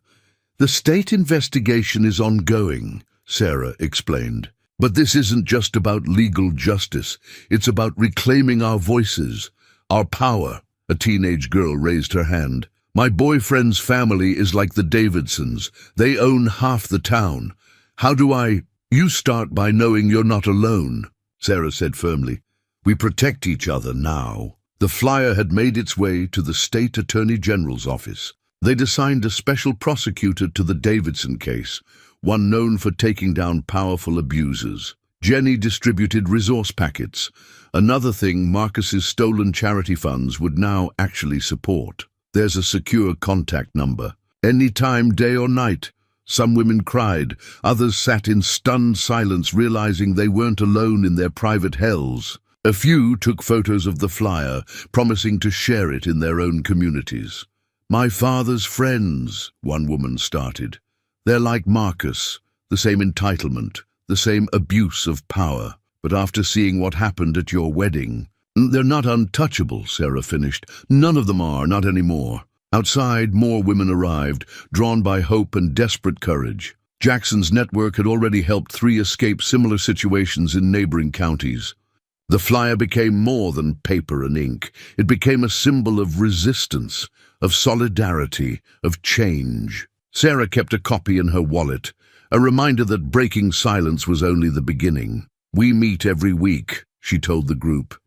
"The state investigation is ongoing," Sarah explained. "But this isn't just about legal justice. It's about reclaiming our voices, our power." A teenage girl raised her hand. "My boyfriend's family is like the Davidsons. They own half the town. How do I—" "You start by knowing you're not alone," Sarah said firmly. "We protect each other now." The flyer had made its way to the state attorney general's office. They'd assigned a special prosecutor to the Davidson case, one known for taking down powerful abusers. Jenny distributed resource packets, another thing Marcus's stolen charity funds would now actually support. "There's a secure contact number. Any time, day or night." Some women cried, others sat in stunned silence, realizing they weren't alone in their private hells. A few took photos of the flyer, promising to share it in their own communities. "My father's friends," one woman started. "They're like Marcus, the same entitlement, the same abuse of power. But after seeing what happened at your wedding—" "They're not untouchable," Sarah finished. "None of them are, not anymore." Outside, more women arrived, drawn by hope and desperate courage. Jackson's network had already helped 3 escape similar situations in neighboring counties. The flyer became more than paper and ink. It became a symbol of resistance, of solidarity, of change. Sarah kept a copy in her wallet, a reminder that breaking silence was only the beginning. "We meet every week," she told the group.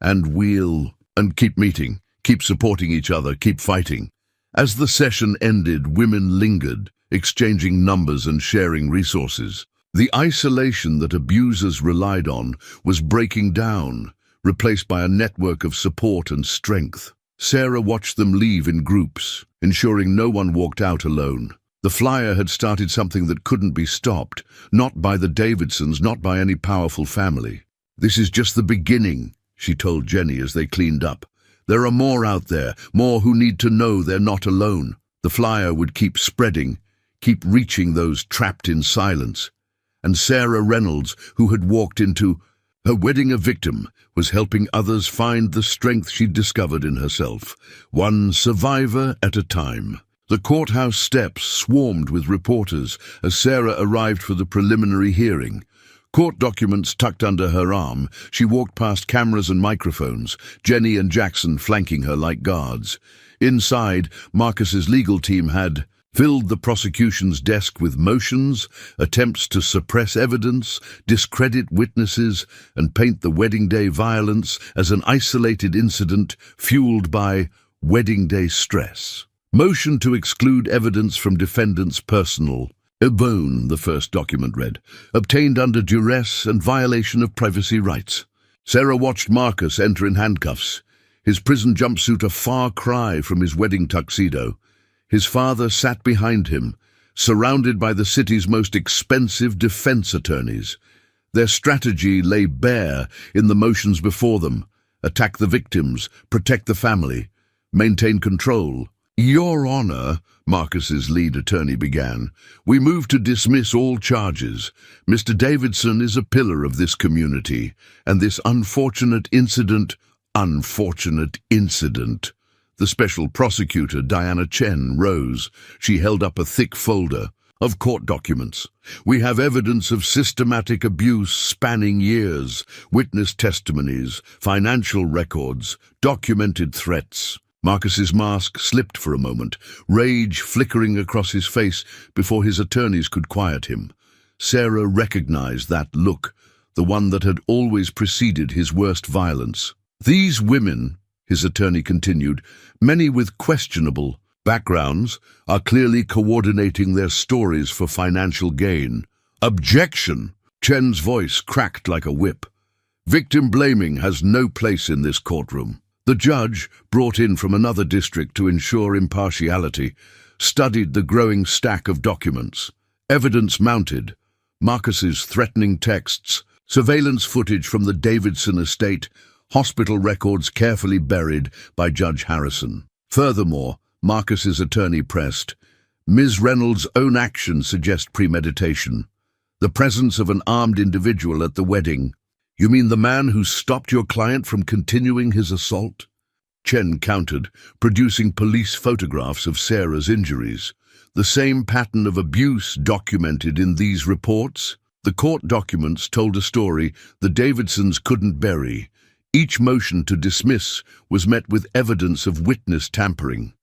And keep meeting. Keep supporting each other, keep fighting." As the session ended, women lingered, exchanging numbers and sharing resources. The isolation that abusers relied on was breaking down, replaced by a network of support and strength. Sarah watched them leave in groups, ensuring no one walked out alone. The flyer had started something that couldn't be stopped, not by the Davidsons, not by any powerful family. "This is just the beginning," she told Jenny as they cleaned up. "There are more out there, more who need to know they're not alone." The flyer would keep spreading, keep reaching those trapped in silence. And Sarah Reynolds, who had walked into her wedding a victim, was helping others find the strength she'd discovered in herself, one survivor at a time. The courthouse steps swarmed with reporters as Sarah arrived for the preliminary hearing. Court documents tucked under her arm, she walked past cameras and microphones, Jenny and Jackson flanking her like guards. Inside, Marcus's legal team had filled the prosecution's desk with motions, attempts to suppress evidence, discredit witnesses, and paint the wedding day violence as an isolated incident fueled by wedding day stress. Motion to exclude evidence from defendant's personal bone, the first document read, obtained under duress and violation of privacy rights. Sarah watched Marcus enter in handcuffs, his prison jumpsuit a far cry from his wedding tuxedo. His father sat behind him, surrounded by the city's most expensive defense attorneys. Their strategy lay bare in the motions before them: attack the victims, protect the family, maintain control. "Your Honor," Marcus's lead attorney began, "we move to dismiss all charges. Mr. Davidson is a pillar of this community, and this unfortunate incident, The special prosecutor, Diana Chen, rose. She held up a thick folder of court documents. "We have evidence of systematic abuse spanning years, witness testimonies, financial records, documented threats." Marcus's mask slipped for a moment, rage flickering across his face before his attorneys could quiet him. Sarah recognized that look, the one that had always preceded his worst violence. "These women," his attorney continued, "many with questionable backgrounds, are clearly coordinating their stories for financial gain." "Objection!" Chen's voice cracked like a whip. "Victim blaming has no place in this courtroom." The judge, brought in from another district to ensure impartiality, studied the growing stack of documents. Evidence mounted: Marcus's threatening texts, surveillance footage from the Davidson estate, hospital records carefully buried by Judge Harrison. Furthermore, Marcus's attorney pressed, "Ms. Reynolds' own actions suggest premeditation. The presence of an armed individual at the wedding. You mean the man who stopped your client from continuing his assault?" Chen countered, producing police photographs of Sarah's injuries. "The same pattern of abuse documented in these reports?" The court documents told a story the Davidsons couldn't bury. Each motion to dismiss was met with evidence of witness tampering.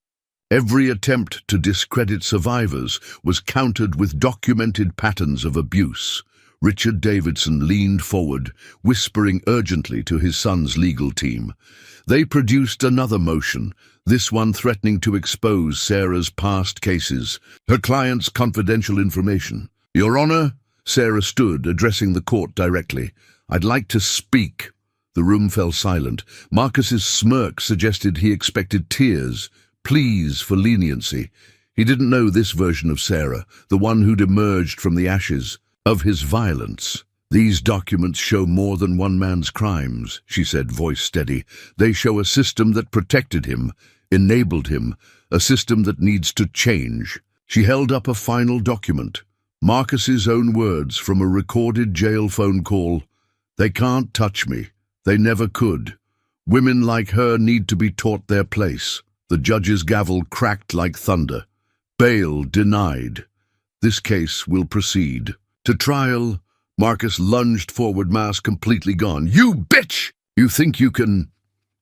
Every attempt to discredit survivors was countered with documented patterns of abuse. Richard Davidson leaned forward, whispering urgently to his son's legal team. They produced another motion, this one threatening to expose Sarah's past cases, her client's confidential information. "Your Honor," Sarah stood, addressing the court directly, "I'd like to speak." The room fell silent. Marcus's smirk suggested he expected tears, pleas for leniency. He didn't know this version of Sarah, the one who'd emerged from the ashes of his violence. "These documents show more than one man's crimes," she said, voice steady. "They show a system that protected him, enabled him, a system that needs to change." She held up a final document. Marcus's own words from a recorded jail phone call. "They can't touch me. They never could. Women like her need to be taught their place." The judge's gavel cracked like thunder. "Bail denied. This case will proceed to trial." Marcus lunged forward, mask completely gone. "You bitch! You think you can—"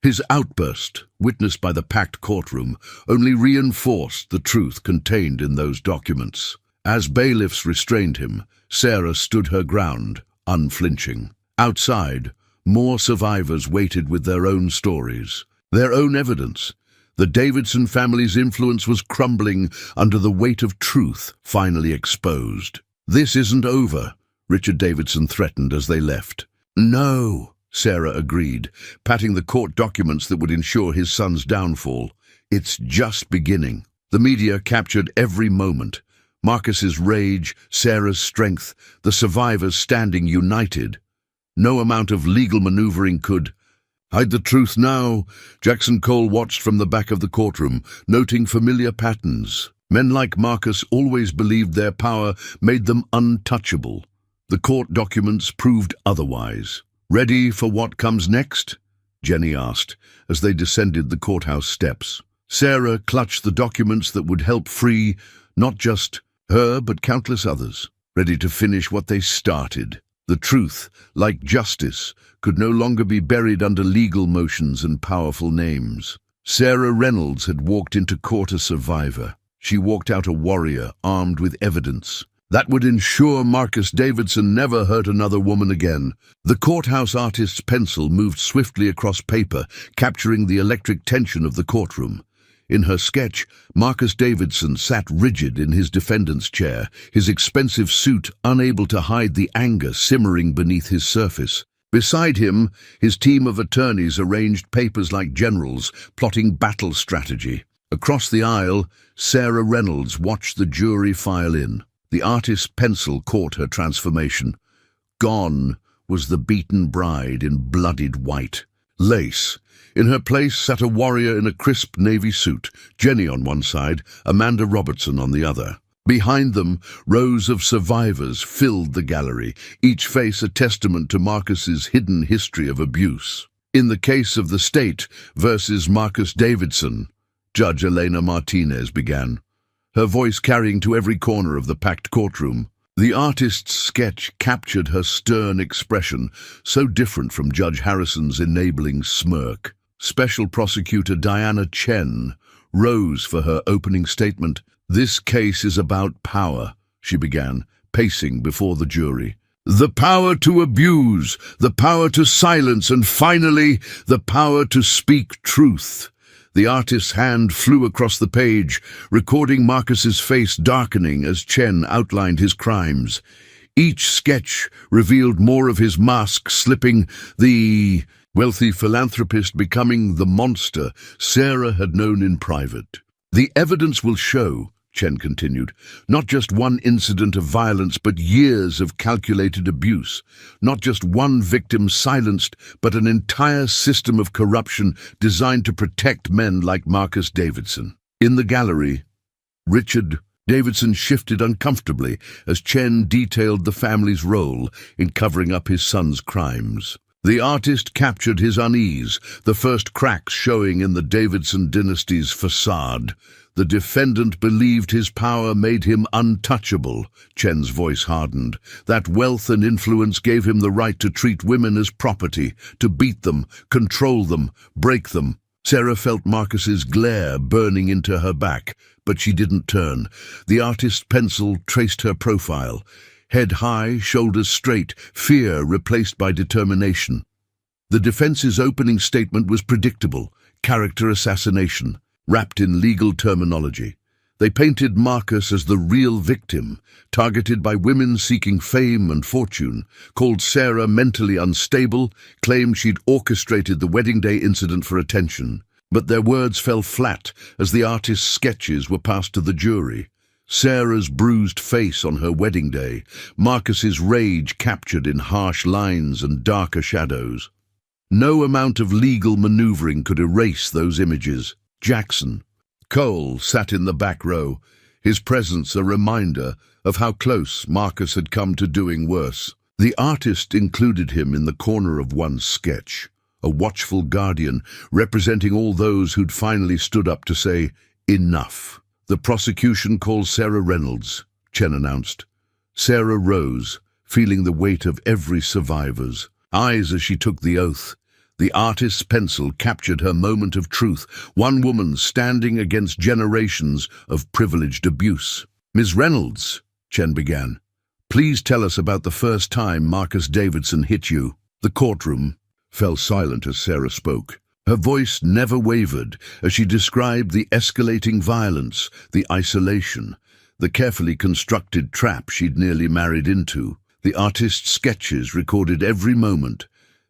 His outburst, witnessed by the packed courtroom, only reinforced the truth contained in those documents. As bailiffs restrained him, Sarah stood her ground, unflinching. Outside, more survivors waited with their own stories, their own evidence. The Davidson family's influence was crumbling under the weight of truth finally exposed. "This isn't over," Richard Davidson threatened as they left. "No," Sarah agreed, patting the court documents that would ensure his son's downfall. "It's just beginning." The media captured every moment. Marcus's rage, Sarah's strength, the survivors standing united. No amount of legal maneuvering could hide the truth now. Jackson Cole watched from the back of the courtroom, noting familiar patterns. Men like Marcus always believed their power made them untouchable. The court documents proved otherwise. "Ready for what comes next?" Jenny asked, as they descended the courthouse steps. Sarah clutched the documents that would help free not just her, but countless others, ready to finish what they started. The truth, like justice, could no longer be buried under legal motions and powerful names. Sarah Reynolds had walked into court a survivor. She walked out a warrior, armed with evidence that would ensure Marcus Davidson never hurt another woman again. The courthouse artist's pencil moved swiftly across paper, capturing the electric tension of the courtroom. In her sketch, Marcus Davidson sat rigid in his defendant's chair, his expensive suit unable to hide the anger simmering beneath his surface. Beside him, his team of attorneys arranged papers like generals, plotting battle strategy. Across the aisle, Sarah Reynolds watched the jury file in. The artist's pencil caught her transformation. Gone was the beaten bride in bloodied white lace. In her place sat a warrior in a crisp navy suit, Jenny on one side, Amanda Robertson on the other. Behind them, rows of survivors filled the gallery, each face a testament to Marcus's hidden history of abuse. In the case of the state versus Marcus Davidson, Judge Elena Martinez began, her voice carrying to every corner of the packed courtroom. The artist's sketch captured her stern expression, so different from Judge Harrison's enabling smirk. Special Prosecutor Diana Chen rose for her opening statement. "This case is about power," she began, pacing before the jury. "The power to abuse, the power to silence, and finally, the power to speak truth." The artist's hand flew across the page, recording Marcus's face darkening as Chen outlined his crimes. Each sketch revealed more of his mask slipping, the wealthy philanthropist becoming the monster Sarah had known in private. "The evidence will show," Chen continued, "not just one incident of violence, but years of calculated abuse. Not just one victim silenced, but an entire system of corruption designed to protect men like Marcus Davidson." In the gallery, Richard Davidson shifted uncomfortably as Chen detailed the family's role in covering up his son's crimes. The artist captured his unease, the first cracks showing in the Davidson dynasty's facade. "The defendant believed his power made him untouchable," Chen's voice hardened. "That wealth and influence gave him the right to treat women as property, to beat them, control them, break them." Sarah felt Marcus's glare burning into her back, but she didn't turn. The artist's pencil traced her profile. Head high, shoulders straight, fear replaced by determination. The defense's opening statement was predictable: character assassination, wrapped in legal terminology. They painted Marcus as the real victim, targeted by women seeking fame and fortune, called Sarah mentally unstable, claimed she'd orchestrated the wedding day incident for attention. But their words fell flat as the artist's sketches were passed to the jury. Sarah's bruised face on her wedding day, Marcus's rage captured in harsh lines and darker shadows. No amount of legal maneuvering could erase those images. Jackson Cole sat in the back row, his presence a reminder of how close Marcus had come to doing worse. The artist included him in the corner of one sketch, a watchful guardian representing all those who'd finally stood up to say, "Enough." "The prosecution calls Sarah Reynolds," Chen announced. Sarah rose, feeling the weight of every survivor's eyes as she took the oath. The artist's pencil captured her moment of truth, one woman standing against generations of privileged abuse. "Ms. Reynolds," Chen began, "please tell us about the first time Marcus Davidson hit you." The courtroom fell silent as Sarah spoke. Her voice never wavered as she described the escalating violence, the isolation, the carefully constructed trap she'd nearly married into. The artist's sketches recorded every moment,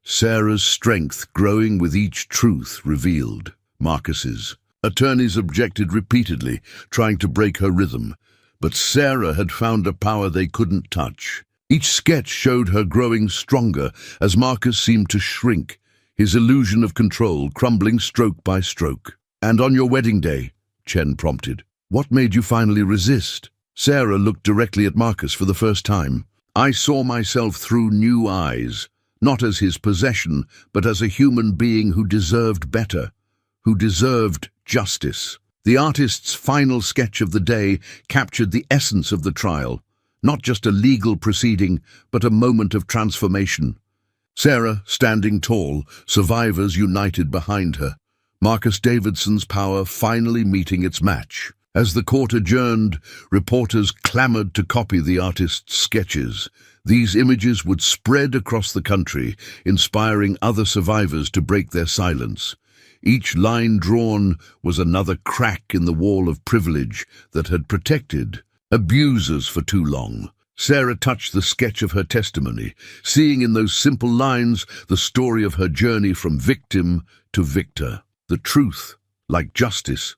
Sarah's strength growing with each truth revealed. Marcus's attorneys objected repeatedly, trying to break her rhythm, but Sarah had found a power they couldn't touch. Each sketch showed her growing stronger as Marcus seemed to shrink, his illusion of control crumbling stroke by stroke. "And on your wedding day," Chen prompted, "what made you finally resist?" Sarah looked directly at Marcus for the first time. "I saw myself through new eyes, not as his possession, but as a human being who deserved better, who deserved justice." The artist's final sketch of the day captured the essence of the trial, not just a legal proceeding, but a moment of transformation. Sarah standing tall, survivors united behind her. Marcus Davidson's power finally meeting its match. As the court adjourned, reporters clamored to copy the artist's sketches. These images would spread across the country, inspiring other survivors to break their silence. Each line drawn was another crack in the wall of privilege that had protected abusers for too long. Sarah touched the sketch of her testimony, seeing in those simple lines the story of her journey from victim to victor. The truth, like justice,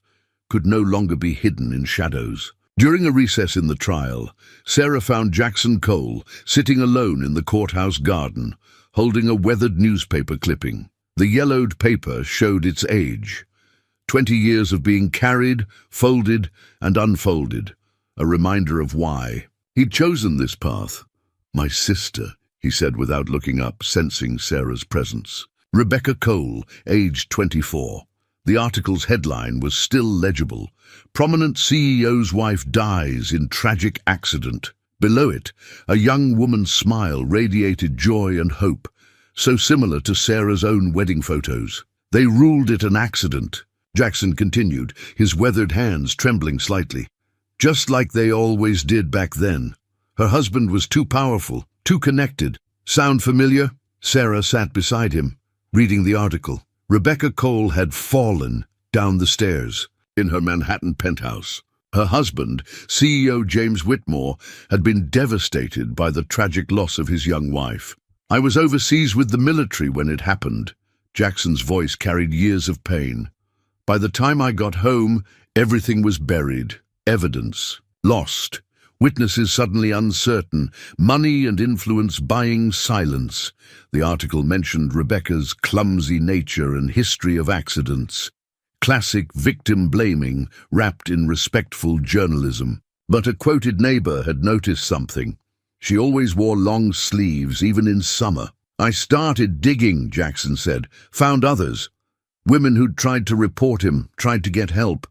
could no longer be hidden in shadows. During a recess in the trial, Sarah found Jackson Cole sitting alone in the courthouse garden, holding a weathered newspaper clipping. The yellowed paper showed its age. 20 years of being carried, folded, and unfolded, a reminder of why he'd chosen this path. "My sister," he said without looking up, sensing Sarah's presence. Rebecca Cole, aged 24. The article's headline was still legible. Prominent CEO's wife dies in tragic accident. Below it, a young woman's smile radiated joy and hope, so similar to Sarah's own wedding photos. They ruled it an accident, Jackson continued, his weathered hands trembling slightly. Just like they always did back then. Her husband was too powerful, too connected. Sound familiar? Sarah sat beside him, reading the article. Rebecca Cole had fallen down the stairs in her Manhattan penthouse. Her husband, CEO James Whitmore, had been devastated by the tragic loss of his young wife. I was overseas with the military when it happened. Jackson's voice carried years of pain. By the time I got home, everything was buried. Evidence lost. Witnesses suddenly uncertain. Money and influence buying silence. The article mentioned Rebecca's clumsy nature and history of accidents. Classic victim blaming wrapped in respectful journalism. But a quoted neighbor had noticed something. She always wore long sleeves, even in summer. I started digging, Jackson said. Found others. Women who'd tried to report him, tried to get help.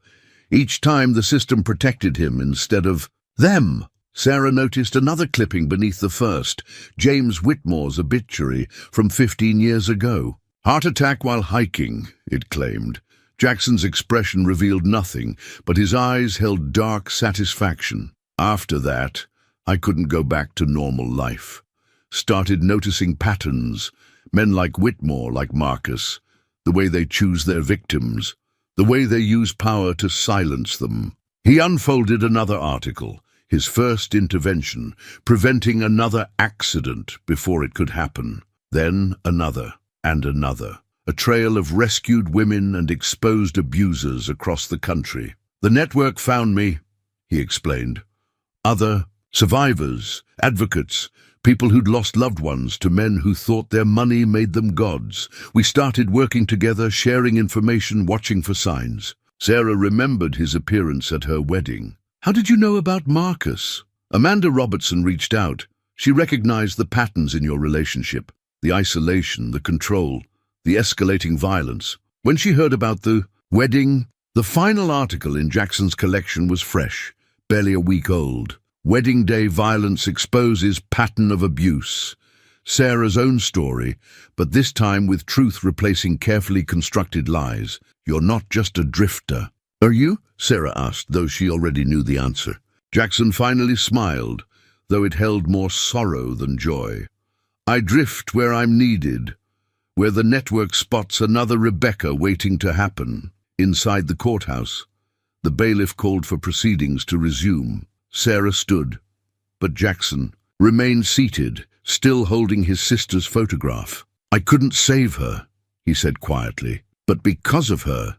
Each time the system protected him instead of them. Sarah noticed another clipping beneath the first, James Whitmore's obituary from 15 years ago. Heart attack while hiking, it claimed. Jackson's expression revealed nothing, but his eyes held dark satisfaction. After that, I couldn't go back to normal life. Started noticing patterns. Men like Whitmore, like Marcus. The way they choose their victims. The way they use power to silence them. He unfolded another article, his first intervention, preventing another accident before it could happen. Then another, and another. A trail of rescued women and exposed abusers across the country. The network found me, he explained. Other survivors, advocates, people who'd lost loved ones to men who thought their money made them gods. We started working together, sharing information, watching for signs. Sarah remembered his appearance at her wedding. How did you know about Marcus? Amanda Robertson reached out. She recognized the patterns in your relationship. The isolation, the control, the escalating violence. When she heard about the wedding, the final article in Jackson's collection was fresh, barely a week old. Wedding day violence exposes pattern of abuse. Sarah's own story, but this time with truth replacing carefully constructed lies. You're not just a drifter. Are you? Sarah asked, though she already knew the answer. Jackson finally smiled, though it held more sorrow than joy. I drift where I'm needed, where the network spots another Rebecca waiting to happen. Inside the courthouse, the bailiff called for proceedings to resume. Sarah stood, but Jackson remained seated, still holding his sister's photograph. I couldn't save her, he said quietly, but because of her,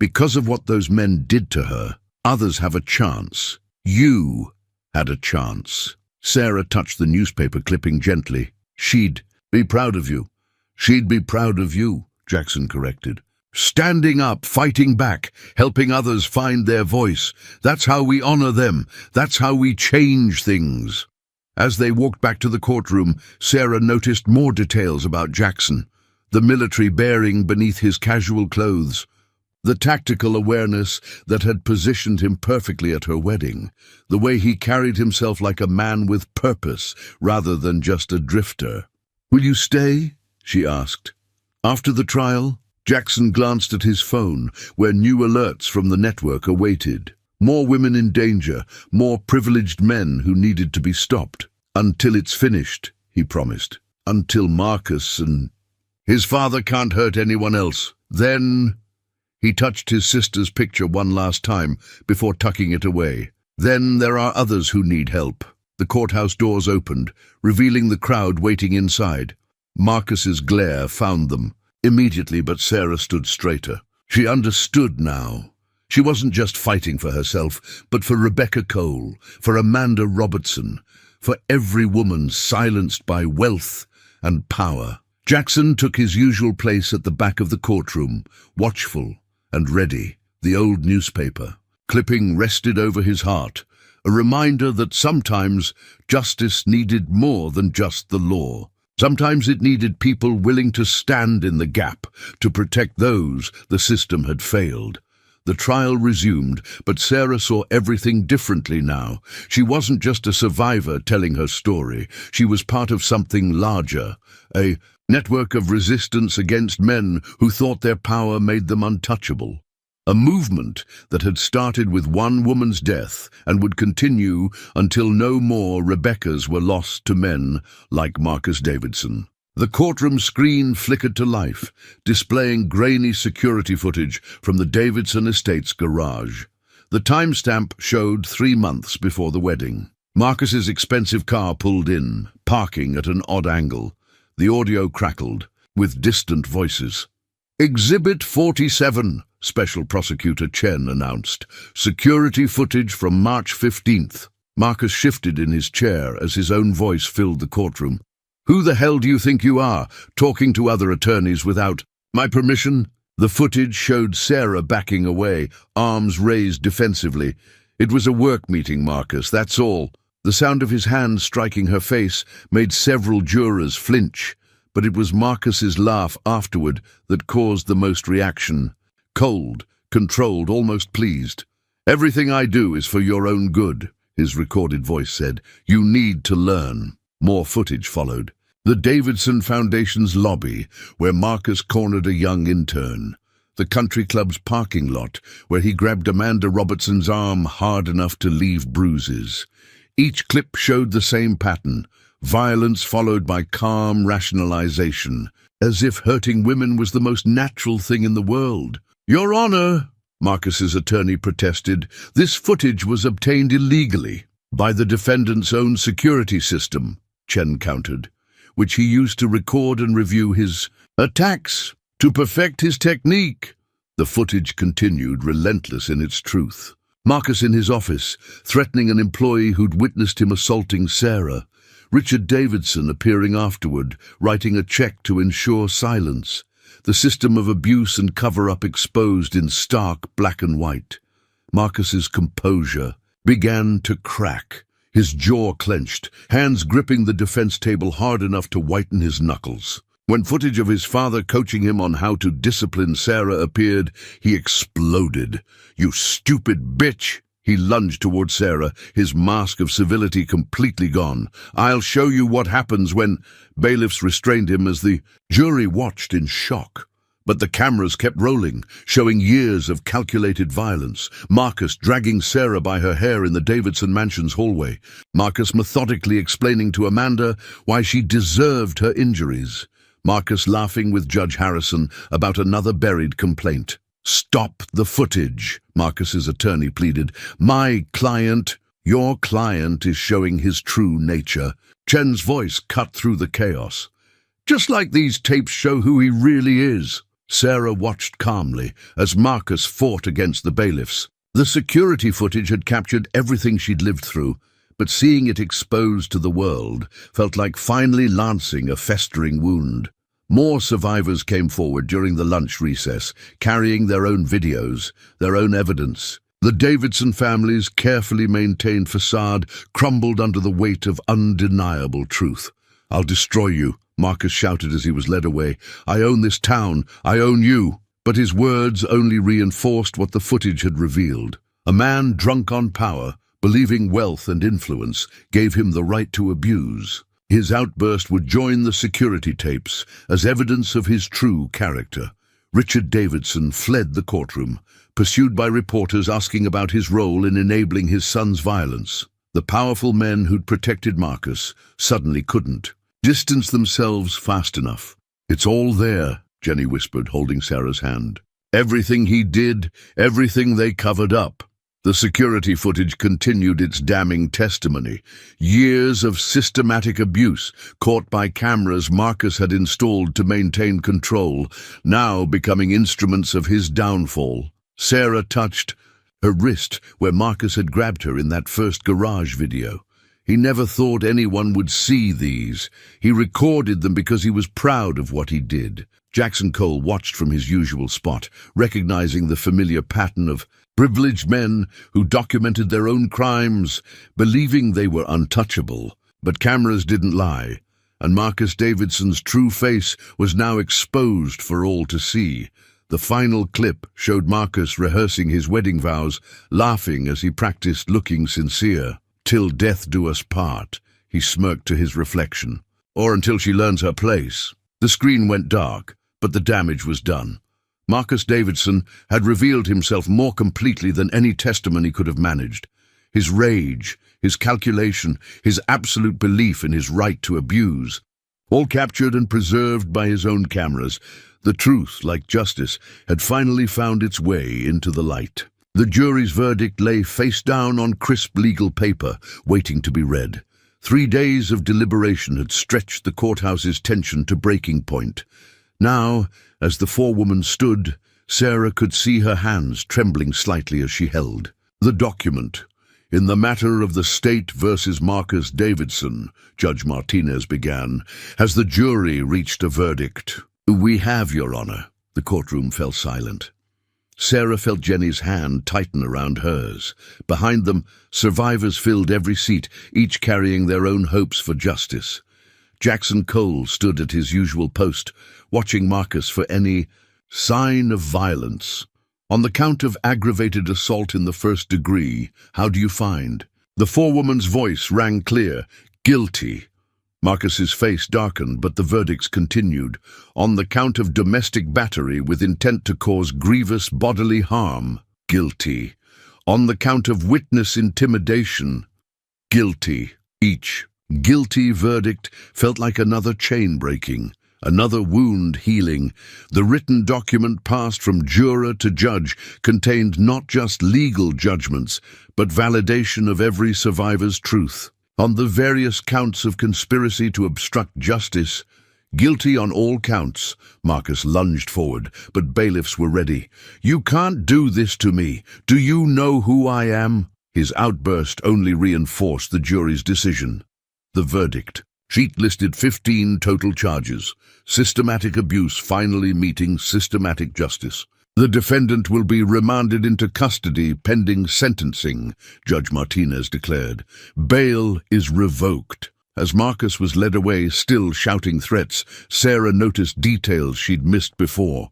because of what those men did to her, others have a chance. You had a chance. Sarah touched the newspaper clipping gently. She'd be proud of you. She'd be proud of you, Jackson corrected. Standing up, fighting back, helping others find their voice. That's how we honor them. That's how we change things. As they walked back to the courtroom, Sarah noticed more details about Jackson. The military bearing beneath his casual clothes. The tactical awareness that had positioned him perfectly at her wedding. The way he carried himself like a man with purpose, rather than just a drifter. Will you stay? She asked. After the trial, Jackson glanced at his phone, where new alerts from the network awaited. More women in danger, more privileged men who needed to be stopped. Until it's finished, he promised. Until Marcus and his father can't hurt anyone else. Then he touched his sister's picture one last time before tucking it away. Then there are others who need help. The courthouse doors opened, revealing the crowd waiting inside. Marcus's glare found them. Immediately, but Sarah stood straighter. She understood now. She wasn't just fighting for herself, but for Rebecca Cole, for Amanda Robertson, for every woman silenced by wealth and power. Jackson took his usual place at the back of the courtroom, watchful and ready. The old newspaper clipping rested over his heart, a reminder that sometimes justice needed more than just the law. Sometimes it needed people willing to stand in the gap to protect those the system had failed. The trial resumed, but Sarah saw everything differently now. She wasn't just a survivor telling her story. She was part of something larger, a network of resistance against men who thought their power made them untouchable. A movement that had started with one woman's death and would continue until no more Rebeccas were lost to men like Marcus Davidson. The courtroom screen flickered to life, displaying grainy security footage from the Davidson estate's garage. The timestamp showed 3 months before the wedding. Marcus's expensive car pulled in, parking at an odd angle. The audio crackled, with distant voices. "Exhibit 47, Special Prosecutor Chen announced. Security footage from March 15th. Marcus shifted in his chair as his own voice filled the courtroom. "Who the hell do you think you are, talking to other attorneys without my permission?" The footage showed Sarah backing away, arms raised defensively. "It was a work meeting, Marcus, that's all." The sound of his hand striking her face made several jurors flinch, but it was Marcus's laugh afterward that caused the most reaction. Cold, controlled, almost pleased. "Everything I do is for your own good," his recorded voice said. "You need to learn." More footage followed. The Davidson Foundation's lobby, where Marcus cornered a young intern. The country club's parking lot, where he grabbed Amanda Robertson's arm hard enough to leave bruises. Each clip showed the same pattern, violence followed by calm rationalization, as if hurting women was the most natural thing in the world. "Your Honor," Marcus's attorney protested, "this footage was obtained illegally by the defendant's own security system," Chen countered, "which he used to record and review his attacks, to perfect his technique." The footage continued, relentless in its truth. Marcus in his office, threatening an employee who'd witnessed him assaulting Sarah. Richard Davidson appearing afterward, writing a check to ensure silence. The system of abuse and cover-up exposed in stark black and white. Marcus's composure began to crack. His jaw clenched, hands gripping the defense table hard enough to whiten his knuckles. When footage of his father coaching him on how to discipline Sarah appeared, he exploded. "You stupid bitch!" He lunged toward Sarah, his mask of civility completely gone. "I'll show you what happens when—" Bailiffs restrained him as the jury watched in shock. But the cameras kept rolling, showing years of calculated violence. Marcus dragging Sarah by her hair in the Davidson mansion's hallway. Marcus methodically explaining to Amanda why she deserved her injuries. Marcus laughing with Judge Harrison about another buried complaint. "Stop the footage," Marcus's attorney pleaded. Your client is showing his true nature." Chen's voice cut through the chaos. "Just like these tapes show who he really is." Sarah watched calmly as Marcus fought against the bailiffs. The security footage had captured everything she'd lived through, but seeing it exposed to the world felt like finally lancing a festering wound. More survivors came forward during the lunch recess, carrying their own videos, their own evidence. The Davidson family's carefully maintained facade crumbled under the weight of undeniable truth. "I'll destroy you," Marcus shouted as he was led away. "I own this town. I own you." But his words only reinforced what the footage had revealed. A man drunk on power, believing wealth and influence, gave him the right to abuse. His outburst would join the security tapes as evidence of his true character. Richard Davidson fled the courtroom, pursued by reporters asking about his role in enabling his son's violence. The powerful men who'd protected Marcus suddenly couldn't distance themselves fast enough. "It's all there," Jenny whispered, holding Sarah's hand. "Everything he did, everything they covered up." The security footage continued its damning testimony. Years of systematic abuse, caught by cameras Marcus had installed to maintain control, now becoming instruments of his downfall. Sarah touched her wrist where Marcus had grabbed her in that first garage video. He never thought anyone would see these. He recorded them because he was proud of what he did. Jackson Cole watched from his usual spot, recognizing the familiar pattern of privileged men who documented their own crimes, believing they were untouchable. But cameras didn't lie. and Marcus Davidson's true face was now exposed for all to see. The final clip showed Marcus rehearsing his wedding vows, laughing as he practiced looking sincere. "Till death do us part," he smirked to his reflection. "Or until she learns her place." The screen went dark, but the damage was done. Marcus Davidson had revealed himself more completely than any testimony could have managed. His rage, his calculation, his absolute belief in his right to abuse, all captured and preserved by his own cameras. The truth, like justice, had finally found its way into the light. The jury's verdict lay face down on crisp legal paper, waiting to be read. 3 days of deliberation had stretched the courthouse's tension to breaking point. Now, as the forewoman stood, Sarah could see her hands trembling slightly as she held the document. "In the matter of the state versus Marcus Davidson," Judge Martinez began, "has the jury reached a verdict?" "We have, Your Honor." The courtroom fell silent. Sarah felt Jenny's hand tighten around hers. Behind them, survivors filled every seat, each carrying their own hopes for justice. Jackson Cole stood at his usual post, watching Marcus for any sign of violence. "On the count of aggravated assault in the first degree, how do you find?" The forewoman's voice rang clear. "Guilty." Marcus's face darkened, but the verdicts continued. "On the count of domestic battery with intent to cause grievous bodily harm, guilty. On the count of witness intimidation, guilty." Each guilty verdict felt like another chain breaking, another wound healing. The written document passed from juror to judge contained not just legal judgments, but validation of every survivor's truth. On the various counts of conspiracy to obstruct justice, guilty on all counts, Marcus lunged forward, but bailiffs were ready. "You can't do this to me. Do you know who I am?" His outburst only reinforced the jury's decision. The verdict sheet listed 15 total charges. Systematic abuse finally meeting systematic justice. "The defendant will be remanded into custody pending sentencing," Judge Martinez declared. "Bail is revoked." As Marcus was led away, still shouting threats, Sarah noticed details she'd missed before.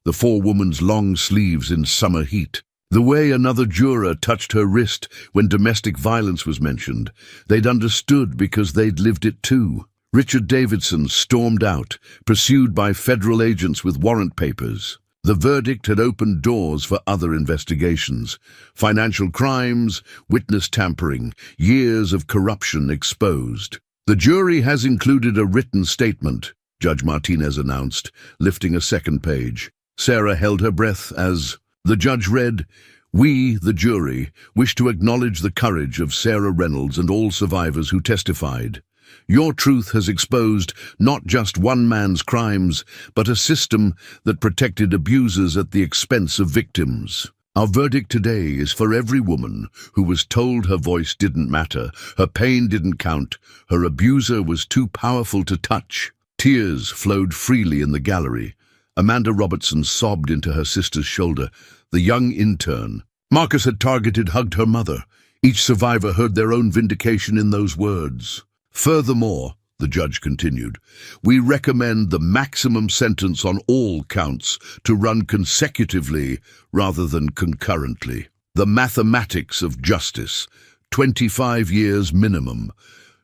The forewoman's long sleeves in summer heat. The way another juror touched her wrist when domestic violence was mentioned. They'd understood because they'd lived it too. Richard Davidson stormed out, pursued by federal agents with warrant papers. The verdict had opened doors for other investigations. Financial crimes, witness tampering, years of corruption exposed. "The jury has included a written statement," Judge Martinez announced, lifting a second page. Sarah held her breath as the judge read, "We, the jury, wish to acknowledge the courage of Sarah Reynolds and all survivors who testified. Your truth has exposed not just one man's crimes, but a system that protected abusers at the expense of victims. Our verdict today is for every woman who was told her voice didn't matter, her pain didn't count, her abuser was too powerful to touch." Tears flowed freely in the gallery. Amanda Robertson sobbed into her sister's shoulder. The young intern Marcus had targeted hugged her mother. Each survivor heard their own vindication in those words. "Furthermore," the judge continued, "we recommend the maximum sentence on all counts to run consecutively rather than concurrently. The mathematics of justice, 25 years minimum.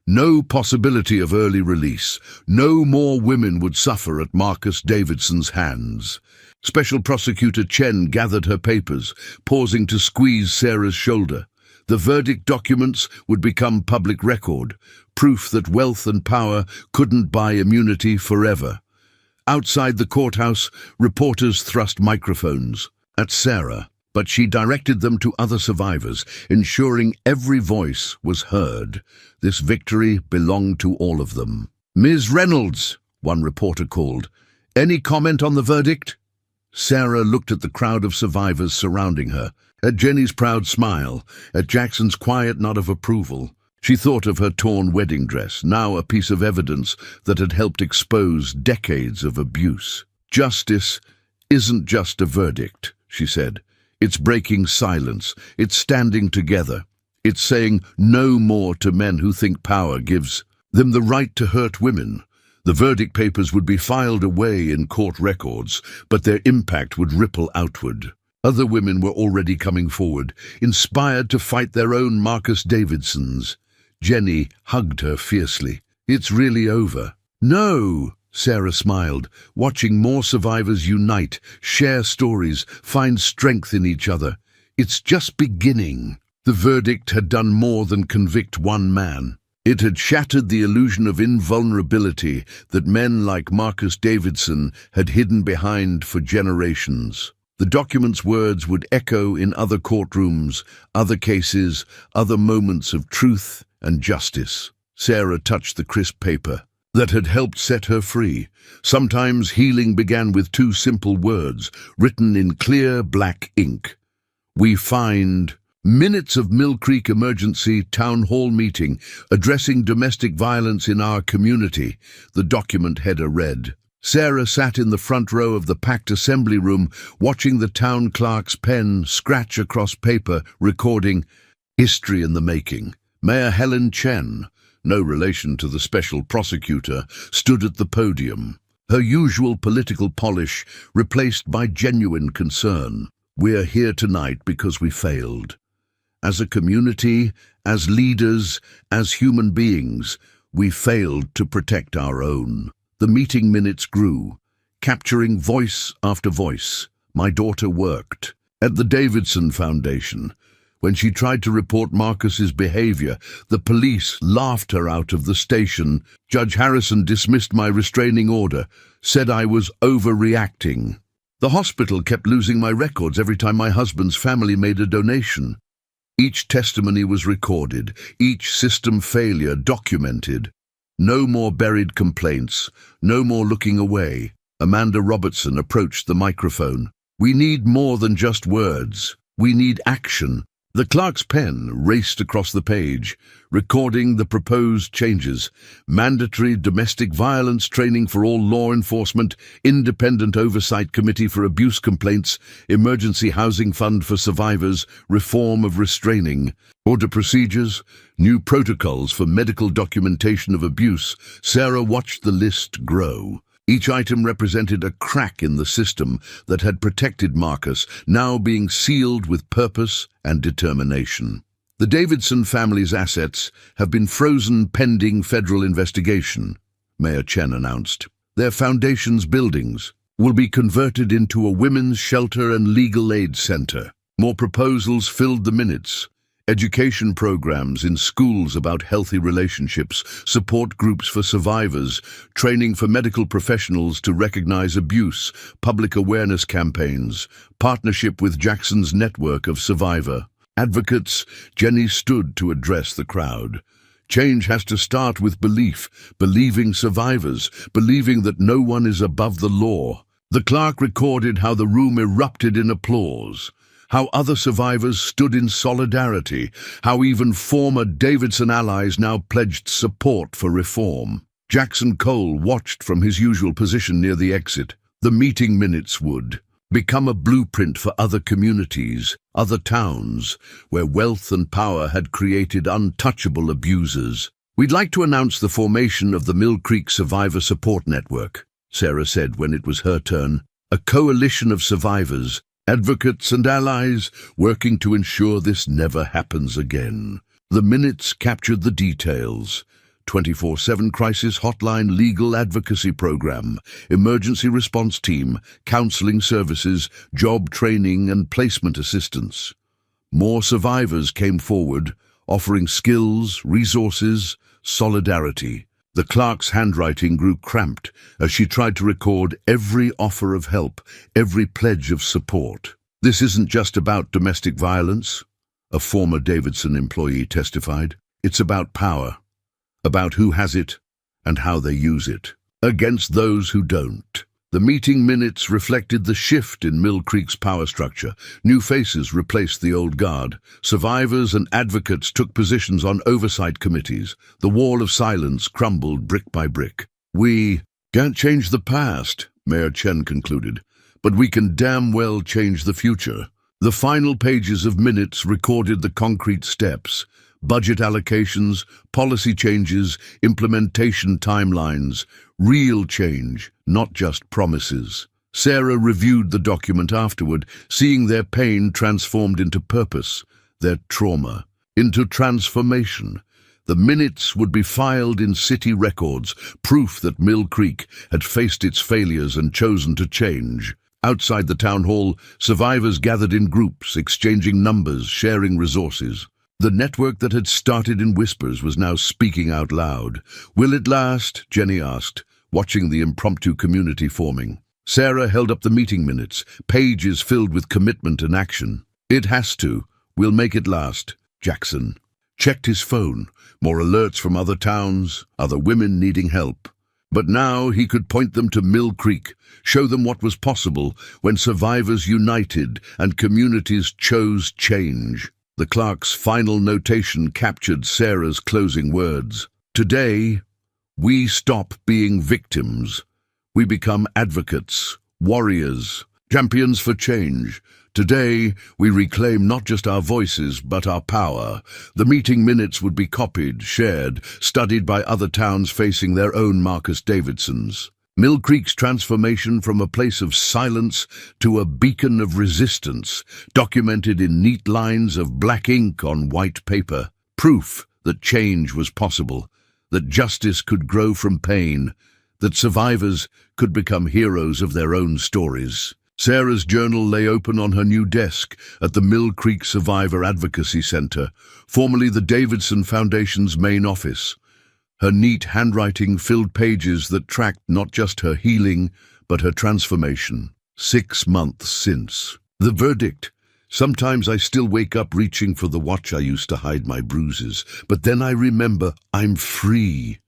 No possibility of early release. No more women would suffer at Marcus Davidson's hands." Special Prosecutor Chen gathered her papers, pausing to squeeze Sarah's shoulder. The verdict documents would become public record, proof that wealth and power couldn't buy immunity forever. Outside the courthouse, reporters thrust microphones at Sarah, but she directed them to other survivors, ensuring every voice was heard. This victory belonged to all of them. "Ms. Reynolds," one reporter called, "any comment on the verdict?" Sarah looked at the crowd of survivors surrounding her, at Jenny's proud smile, at Jackson's quiet nod of approval. She thought of her torn wedding dress, now a piece of evidence that had helped expose decades of abuse. "Justice isn't just a verdict," she said. "It's breaking silence. It's standing together. It's saying no more to men who think power gives them the right to hurt women. The verdict papers would be filed away in court records, but their impact would ripple outward. Other women were already coming forward, inspired to fight their own Marcus Davidsons. Jenny hugged her fiercely. "It's really over." "No," Sarah smiled, watching more survivors unite, share stories, find strength in each other. "It's just beginning." The verdict had done more than convict one man. It had shattered the illusion of invulnerability that men like Marcus Davidson had hidden behind for generations. The document's words would echo in other courtrooms, other cases, other moments of truth and justice. Sarah touched the crisp paper that had helped set her free. Sometimes healing began with two simple words, written in clear black ink. "We find..." Minutes of Mill Creek Emergency Town Hall meeting addressing domestic violence in our community, the document header read. Sarah sat in the front row of the packed assembly room, watching the town clerk's pen scratch across paper, recording "History in the Making." Mayor Helen Chen, no relation to the special prosecutor, stood at the podium, her usual political polish replaced by genuine concern. "We're here tonight because we failed. As a community, as leaders, as human beings, we failed to protect our own." The meeting minutes grew, capturing voice after voice. My daughter worked at the Davidson Foundation. When she tried to report Marcus's behavior, the police laughed her out of the station. Judge Harrison dismissed my restraining order, said I was overreacting. The hospital kept losing my records every time my husband's family made a donation. Each testimony was recorded, each system failure documented. No more buried complaints, no more looking away. Amanda Robertson approached the microphone. "We need more than just words. We need action." The clerk's pen raced across the page, recording the proposed changes: mandatory domestic violence training for all law enforcement, independent oversight committee for abuse complaints, emergency housing fund for survivors, reform of restraining order procedures, new protocols for medical documentation of abuse. Sarah watched the list grow. Each item represented a crack in the system that had protected Marcus, now being sealed with purpose and determination. The Davidson family's assets have been frozen pending federal investigation, Mayor Chen announced. Their foundation's buildings will be converted into a women's shelter and legal aid center. More proposals filled the minutes. Education programs in schools about healthy relationships, support groups for survivors, training for medical professionals to recognize abuse, public awareness campaigns, partnership with Jackson's network of survivor advocates. Jenny stood to address the crowd. Change has to start with belief, believing survivors, believing that no one is above the law. The clerk recorded how the room erupted in applause, how other survivors stood in solidarity, how even former Davidson allies now pledged support for reform. Jackson Cole watched from his usual position near the exit. The meeting minutes would become a blueprint for other communities, other towns, where wealth and power had created untouchable abusers. "We'd like to announce the formation of the Mill Creek Survivor Support Network," Sarah said when it was her turn. "A coalition of survivors, advocates and allies working to ensure this never happens again." The minutes captured the details. 24/7 crisis hotline, legal advocacy program, emergency response team, counseling services, job training and placement assistance. More survivors came forward, offering skills, resources, solidarity. The clerk's handwriting grew cramped as she tried to record every offer of help, every pledge of support. "This isn't just about domestic violence," a former Davidson employee testified. "It's about power, about who has it and how they use it, against those who don't." The meeting minutes reflected the shift in Mill Creek's power structure. New faces replaced the old guard. Survivors and advocates took positions on oversight committees. The wall of silence crumbled brick by brick. "We can't change the past," Mayor Chen concluded, "but we can damn well change the future." The final pages of minutes recorded the concrete steps. budget allocations, policy changes, implementation timelines, real change, not just promises. Sarah reviewed the document afterward, seeing their pain transformed into purpose, their trauma into transformation. The minutes would be filed in city records, proof that Mill Creek had faced its failures and chosen to change. Outside the town hall, survivors gathered in groups, exchanging numbers, sharing resources. The network that had started in whispers was now speaking out loud. "Will it last?" Jenny asked, watching the impromptu community forming. Sarah held up the meeting minutes, pages filled with commitment and action. "It has to. We'll make it last." Jackson checked his phone, more alerts from other towns, other women needing help. But now he could point them to Mill Creek, show them what was possible when survivors united and communities chose change. The clerk's final notation captured Sarah's closing words. "Today, we stop being victims. We become advocates, warriors, champions for change. Today, we reclaim not just our voices, but our power." The meeting minutes would be copied, shared, studied by other towns facing their own Marcus Davidsons. Mill Creek's transformation from a place of silence to a beacon of resistance, documented in neat lines of black ink on white paper. Proof that change was possible, that justice could grow from pain, that survivors could become heroes of their own stories. Sarah's journal lay open on her new desk at the Mill Creek Survivor Advocacy Center, formerly the Davidson Foundation's main office. Her neat handwriting filled pages that tracked not just her healing, but her transformation. 6 months since. The verdict. "Sometimes I still wake up reaching for the watch I used to hide my bruises, but then I remember I'm free.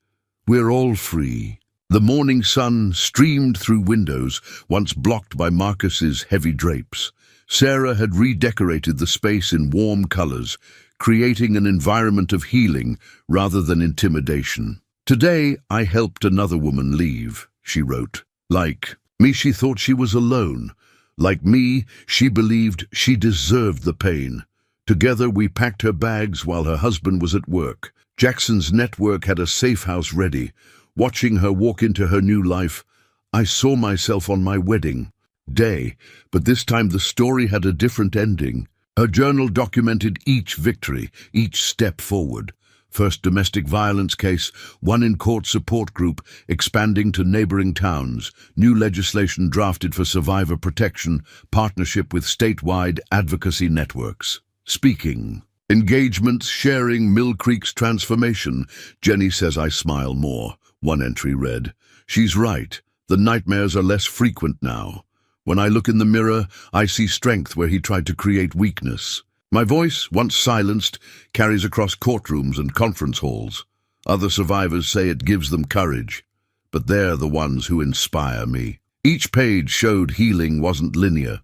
We're all free." The morning sun streamed through windows, once blocked by Marcus's heavy drapes. Sarah had redecorated the space in warm colors, creating an environment of healing rather than intimidation. "Today, I helped another woman leave," she wrote. "Like me, she thought she was alone. Like me, she believed she deserved the pain. Together, we packed her bags while her husband was at work. Jackson's network had a safe house ready. Watching her walk into her new life, I saw myself on my wedding day, but this time the story had a different ending. Her journal documented each victory, each step forward. First domestic violence case, one in court support group, expanding to neighboring towns, new legislation drafted for survivor protection, partnership with statewide advocacy networks. Speaking. Engagements sharing Mill Creek's transformation. Jenny says I smile more. One entry read, "She's right. The nightmares are less frequent now. When I look in the mirror, I see strength where he tried to create weakness. My voice, once silenced, carries across courtrooms and conference halls. Other survivors say it gives them courage, but they're the ones who inspire me." Each page showed healing wasn't linear.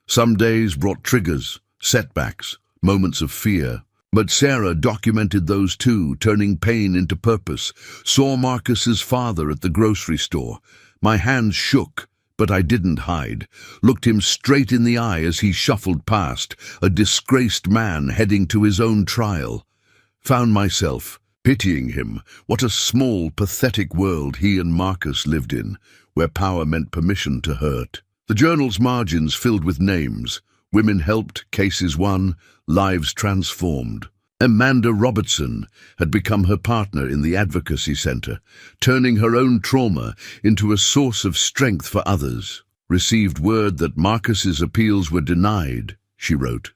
Some days brought triggers, setbacks, moments of fear. But Sarah documented those too, turning pain into purpose. Saw Marcus's father at the grocery store. My hands shook, but I didn't hide. Looked him straight in the eye as he shuffled past, a disgraced man heading to his own trial. Found myself pitying him. What a small, pathetic world he and Marcus lived in, where power meant permission to hurt. The journal's margins filled with names. Women helped, cases won, lives transformed. Amanda Robertson had become her partner in the advocacy center, turning her own trauma into a source of strength for others. Received word that Marcus's appeals were denied, she wrote.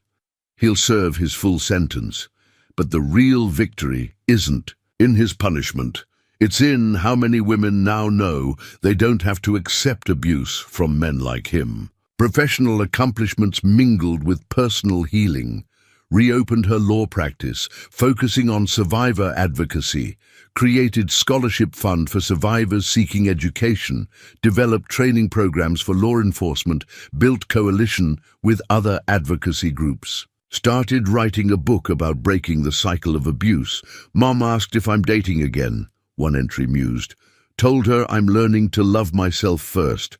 He'll serve his full sentence, but the real victory isn't in his punishment. It's in how many women now know they don't have to accept abuse from men like him. Professional accomplishments mingled with personal healing. Reopened her law practice, focusing on survivor advocacy, created scholarship fund for survivors seeking education, developed training programs for law enforcement, built coalition with other advocacy groups. Started writing a book about breaking the cycle of abuse. Mom asked if I'm dating again, one entry mused. Told her I'm learning to love myself first.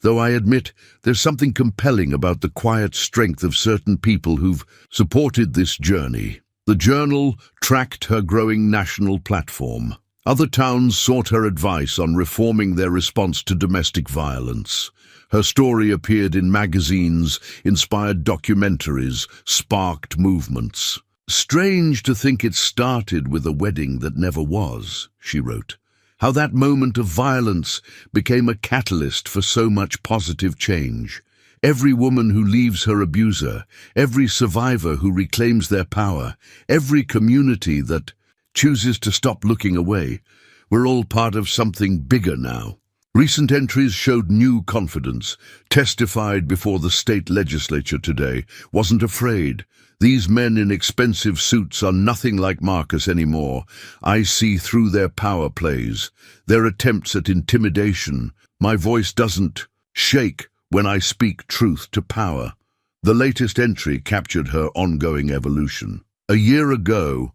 Though I admit there's something compelling about the quiet strength of certain people who've supported this journey. The journal tracked her growing national platform. Other towns sought her advice on reforming their response to domestic violence. Her story appeared in magazines, inspired documentaries, sparked movements. "Strange to think it started with a wedding that never was," she wrote. "How that moment of violence became a catalyst for so much positive change. Every woman who leaves her abuser, every survivor who reclaims their power, every community that chooses to stop looking away, we're all part of something bigger now." Recent entries showed new confidence. Testified before the state legislature today, wasn't afraid. "These men in expensive suits are nothing like Marcus anymore. I see through their power plays, their attempts at intimidation. My voice doesn't shake when I speak truth to power." The latest entry captured her ongoing evolution. "A year ago,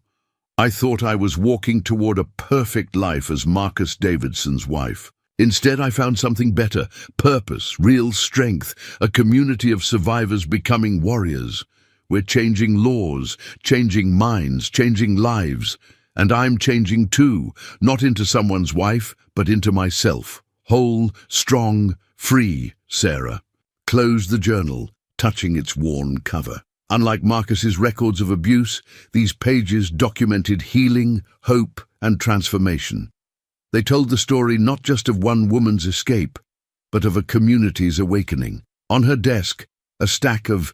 I thought I was walking toward a perfect life as Marcus Davidson's wife. Instead, I found something better, purpose, real strength, a community of survivors becoming warriors. We're changing laws, changing minds, changing lives. And I'm changing too, not into someone's wife, but into myself. Whole, strong, free, Sarah." Closed the journal, touching its worn cover. Unlike Marcus's records of abuse, these pages documented healing, hope, and transformation. They told the story not just of one woman's escape, but of a community's awakening. On her desk, a stack of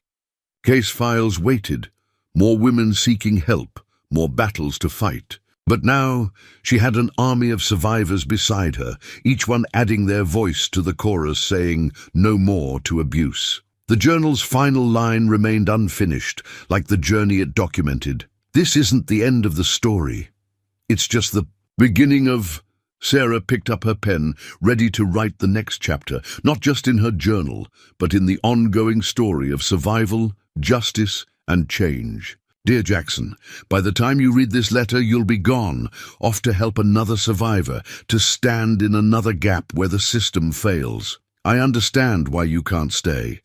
case files waited, more women seeking help, more battles to fight. But now, she had an army of survivors beside her, each one adding their voice to the chorus saying, "No more to abuse." The journal's final line remained unfinished, like the journey it documented. "This isn't the end of the story. It's just the beginning of..." Sarah picked up her pen, ready to write the next chapter, not just in her journal, but in the ongoing story of survival, justice, and change. "Dear Jackson, by the time you read this letter, you'll be gone, off to help another survivor, to stand in another gap where the system fails. I understand why you can't stay.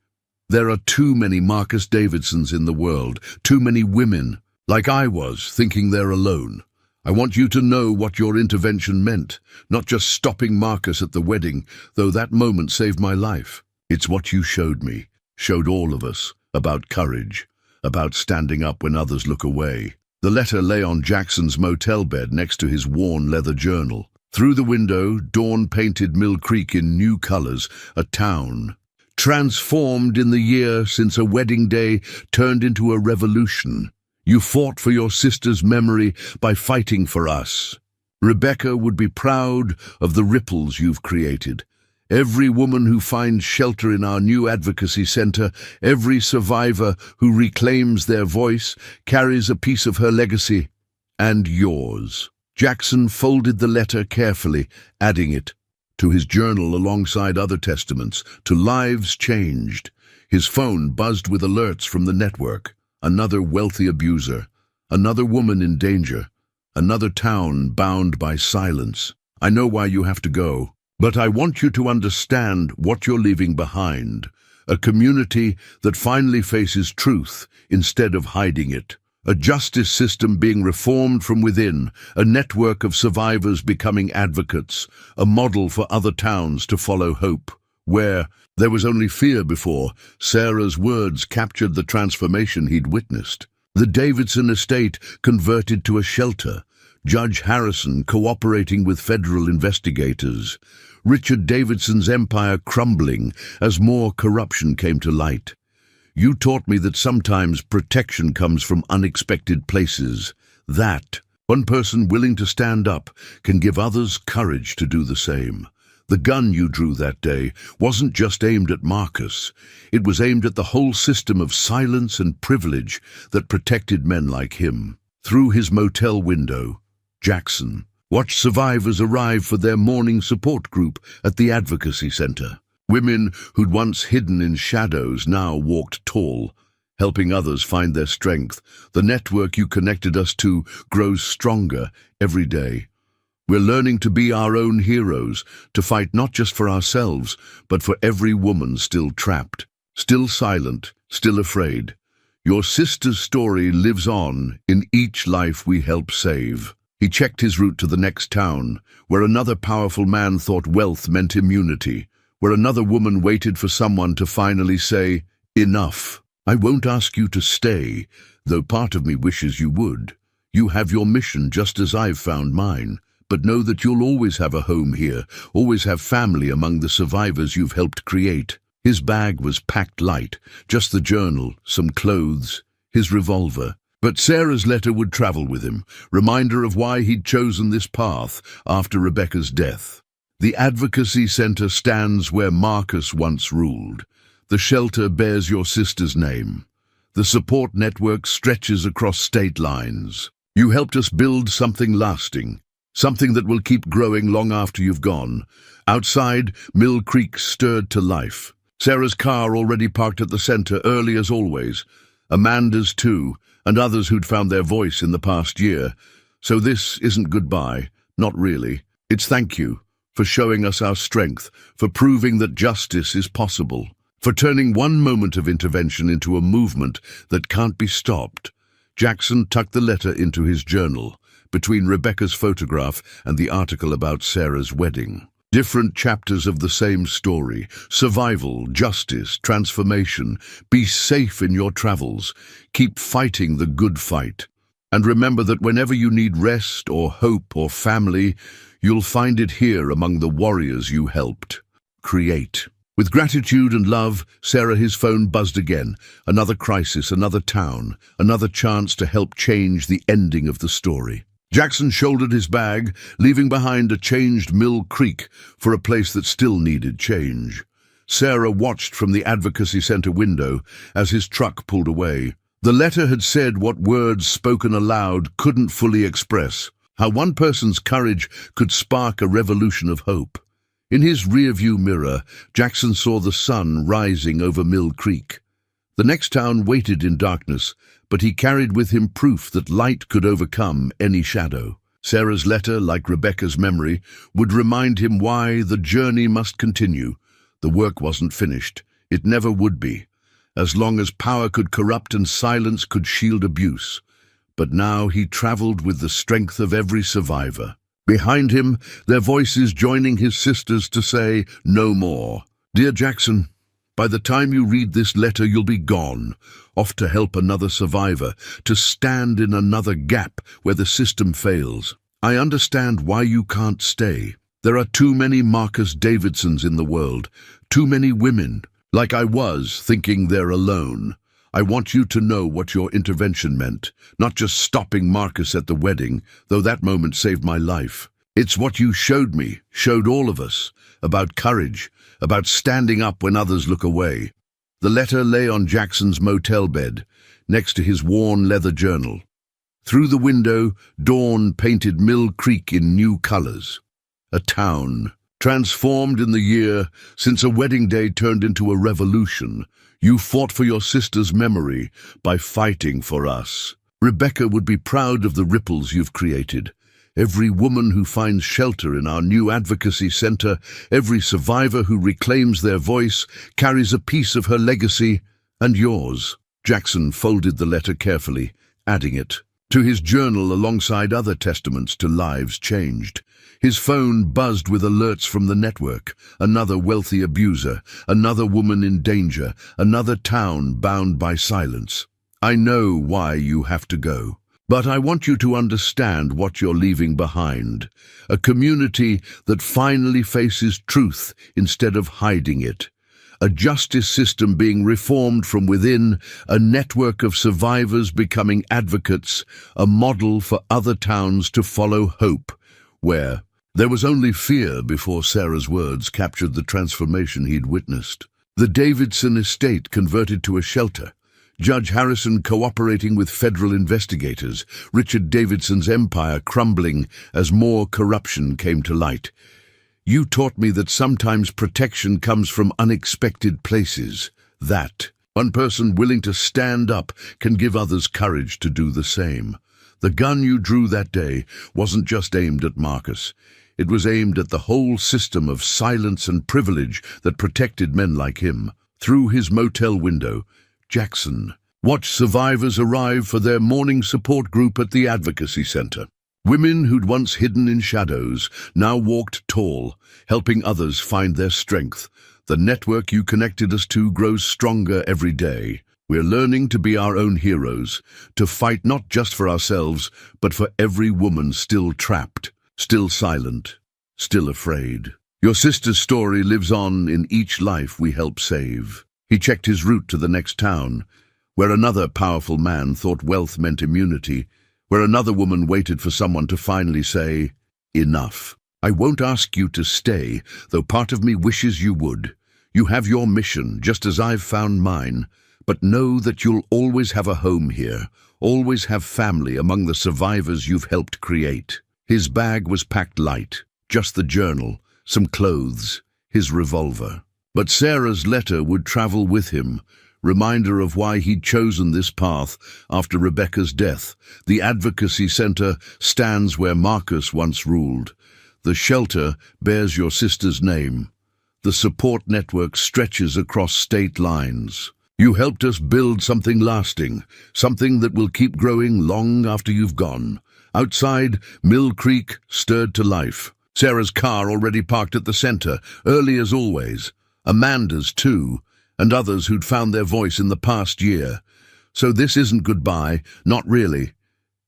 There are too many Marcus Davidsons in the world, too many women, like I was, thinking they're alone. I want you to know what your intervention meant, not just stopping Marcus at the wedding, though that moment saved my life. It's what you showed me, showed all of us, about courage, about standing up when others look away." The letter lay on Jackson's motel bed next to his worn leather journal. Through the window, dawn painted Mill Creek in new colors, a town transformed in the year since a wedding day turned into a revolution. "You fought for your sister's memory by fighting for us. Rebecca would be proud of the ripples you've created. Every woman who finds shelter in our new advocacy center, every survivor who reclaims their voice, carries a piece of her legacy, and yours." Jackson folded the letter carefully, adding it to his journal alongside other testaments, to lives changed. His phone buzzed with alerts from the network. Another wealthy abuser, another woman in danger, another town bound by silence. "I know why you have to go, but I want you to understand what you're leaving behind. A community that finally faces truth instead of hiding it. A justice system being reformed from within, a network of survivors becoming advocates, a model for other towns to follow hope. Where there was only fear before, Sarah's words captured the transformation he'd witnessed. The Davidson estate converted to a shelter, Judge Harrison cooperating with federal investigators, Richard Davidson's empire crumbling as more corruption came to light. You taught me that sometimes protection comes from unexpected places. That, one person willing to stand up, can give others courage to do the same. The gun you drew that day wasn't just aimed at Marcus. It was aimed at the whole system of silence and privilege that protected men like him. Through his motel window, Jackson watched survivors arrive for their morning support group at the advocacy center. Women who'd once hidden in shadows now walked tall, helping others find their strength. The network you connected us to grows stronger every day. We're learning to be our own heroes, to fight not just for ourselves, but for every woman still trapped, still silent, still afraid. Your sister's story lives on in each life we help save. He checked his route to the next town, where another powerful man thought wealth meant immunity, where another woman waited for someone to finally say, "Enough. I won't ask you to stay, though part of me wishes you would. You have your mission just as I've found mine, but know that you'll always have a home here, always have family among the survivors you've helped create." His bag was packed light, just the journal, some clothes, his revolver. But Sarah's letter would travel with him, reminder of why he'd chosen this path after Rebecca's death. The Advocacy Center stands where Marcus once ruled. The shelter bears your sister's name. The support network stretches across state lines. You helped us build something lasting, something that will keep growing long after you've gone. Outside, Mill Creek stirred to life. Sarah's car already parked at the center, early as always. Amanda's too, and others who'd found their voice in the past year. So this isn't goodbye, not really. It's thank you for showing us our strength, for proving that justice is possible, for turning one moment of intervention into a movement that can't be stopped. Jackson tucked the letter into his journal, between Rebecca's photograph and the article about Sarah's wedding. Different chapters of the same story: survival, justice, transformation. Be safe in your travels. Keep fighting the good fight. And remember that whenever you need rest or hope or family, you'll find it here among the warriors you helped create. With gratitude and love, Sarah, his phone buzzed again. Another crisis, another town, another chance to help change the ending of the story. Jackson shouldered his bag, leaving behind a changed Mill Creek for a place that still needed change. Sarah watched from the Advocacy Center window as his truck pulled away. The letter had said what words spoken aloud couldn't fully express, how one person's courage could spark a revolution of hope. In his rearview mirror, Jackson saw the sun rising over Mill Creek. The next town waited in darkness, but he carried with him proof that light could overcome any shadow. Sarah's letter, like Rebecca's memory, would remind him why the journey must continue. The work wasn't finished. It never would be, as long as power could corrupt and silence could shield abuse. But now he traveled with the strength of every survivor. Behind him, their voices joining his sisters to say, "No more." Dear Jackson, by the time you read this letter, you'll be gone, off to help another survivor, to stand in another gap where the system fails. I understand why you can't stay. There are too many Marcus Davidsons in the world, too many women, like I was, thinking they're alone. I want you to know what your intervention meant, not just stopping Marcus at the wedding, though that moment saved my life. It's what you showed me, showed all of us, about courage, about standing up when others look away. The letter lay on Jackson's motel bed, next to his worn leather journal. Through the window, dawn painted Mill Creek in new colors. A town, transformed in the year since a wedding day turned into a revolution. You fought for your sister's memory by fighting for us. Rebecca would be proud of the ripples you've created. Every woman who finds shelter in our new advocacy center, every survivor who reclaims their voice, carries a piece of her legacy and yours. Jackson folded the letter carefully, adding it to his journal alongside other testaments to lives changed. His phone buzzed with alerts from the network. Another wealthy abuser, another woman in danger, another town bound by silence. I know why you have to go, but I want you to understand what you're leaving behind. A community that finally faces truth instead of hiding it. A justice system being reformed from within, a network of survivors becoming advocates, a model for other towns to follow hope, where there was only fear before Sarah's words captured the transformation he'd witnessed. The Davidson estate converted to a shelter, Judge Harrison cooperating with federal investigators, Richard Davidson's empire crumbling as more corruption came to light. You taught me that sometimes protection comes from unexpected places. That one person willing to stand up can give others courage to do the same. The gun you drew that day wasn't just aimed at Marcus. It was aimed at the whole system of silence and privilege that protected men like him. Through his motel window, Jackson Watch survivors arrive for their morning support group at the Advocacy Center. Women who'd once hidden in shadows now walked tall, helping others find their strength. The network you connected us to grows stronger every day. We're learning to be our own heroes, to fight not just for ourselves, but for every woman still trapped, still silent, still afraid. Your sister's story lives on in each life we help save. He checked his route to the next town, where another powerful man thought wealth meant immunity, where another woman waited for someone to finally say, "Enough. I won't ask you to stay, though part of me wishes you would. You have your mission, just as I've found mine, but know that you'll always have a home here, always have family among the survivors you've helped create." His bag was packed light, just the journal, some clothes, his revolver. But Sarah's letter would travel with him, reminder of why he'd chosen this path after Rebecca's death. The Advocacy Center stands where Marcus once ruled. The shelter bears your sister's name. The support network stretches across state lines. You helped us build something lasting, something that will keep growing long after you've gone. Outside, Mill Creek stirred to life. Sarah's car already parked at the center, early as always. Amanda's too, and others who'd found their voice in the past year. So this isn't goodbye, not really.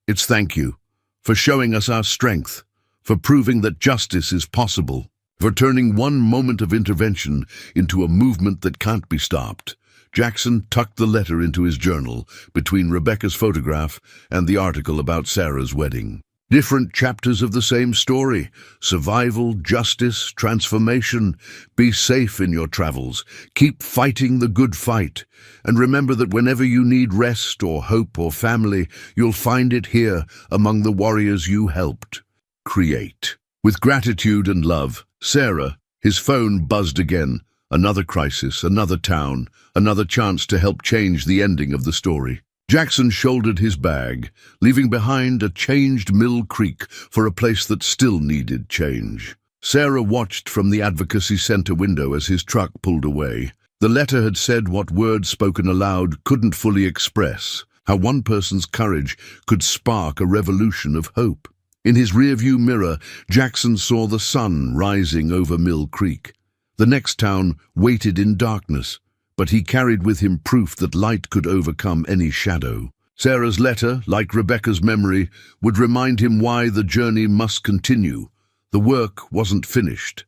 It's thank you, for showing us our strength, for proving that justice is possible, for turning one moment of intervention into a movement that can't be stopped. Jackson tucked the letter into his journal, between Rebecca's photograph and the article about Sarah's wedding. Different chapters of the same story: survival, justice, transformation. Be safe in your travels. Keep fighting the good fight. And remember that whenever you need rest or hope or family, you'll find it here among the warriors you helped create. With gratitude and love, Sarah. His phone buzzed again. Another crisis, another town, another chance to help change the ending of the story. Jackson shouldered his bag, leaving behind a changed Mill Creek for a place that still needed change. Sarah watched from the Advocacy Center window as his truck pulled away. The letter had said what words spoken aloud couldn't fully express, how one person's courage could spark a revolution of hope. In his rearview mirror, Jackson saw the sun rising over Mill Creek. The next town waited in darkness, but he carried with him proof that light could overcome any shadow. Sarah's letter, like Rebecca's memory, would remind him why the journey must continue. The work wasn't finished.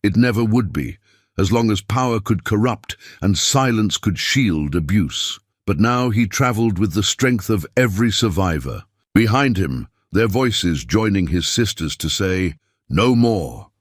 It never would be, as long as power could corrupt and silence could shield abuse. But now he traveled with the strength of every survivor. Behind him, their voices joining his sisters to say, "No more."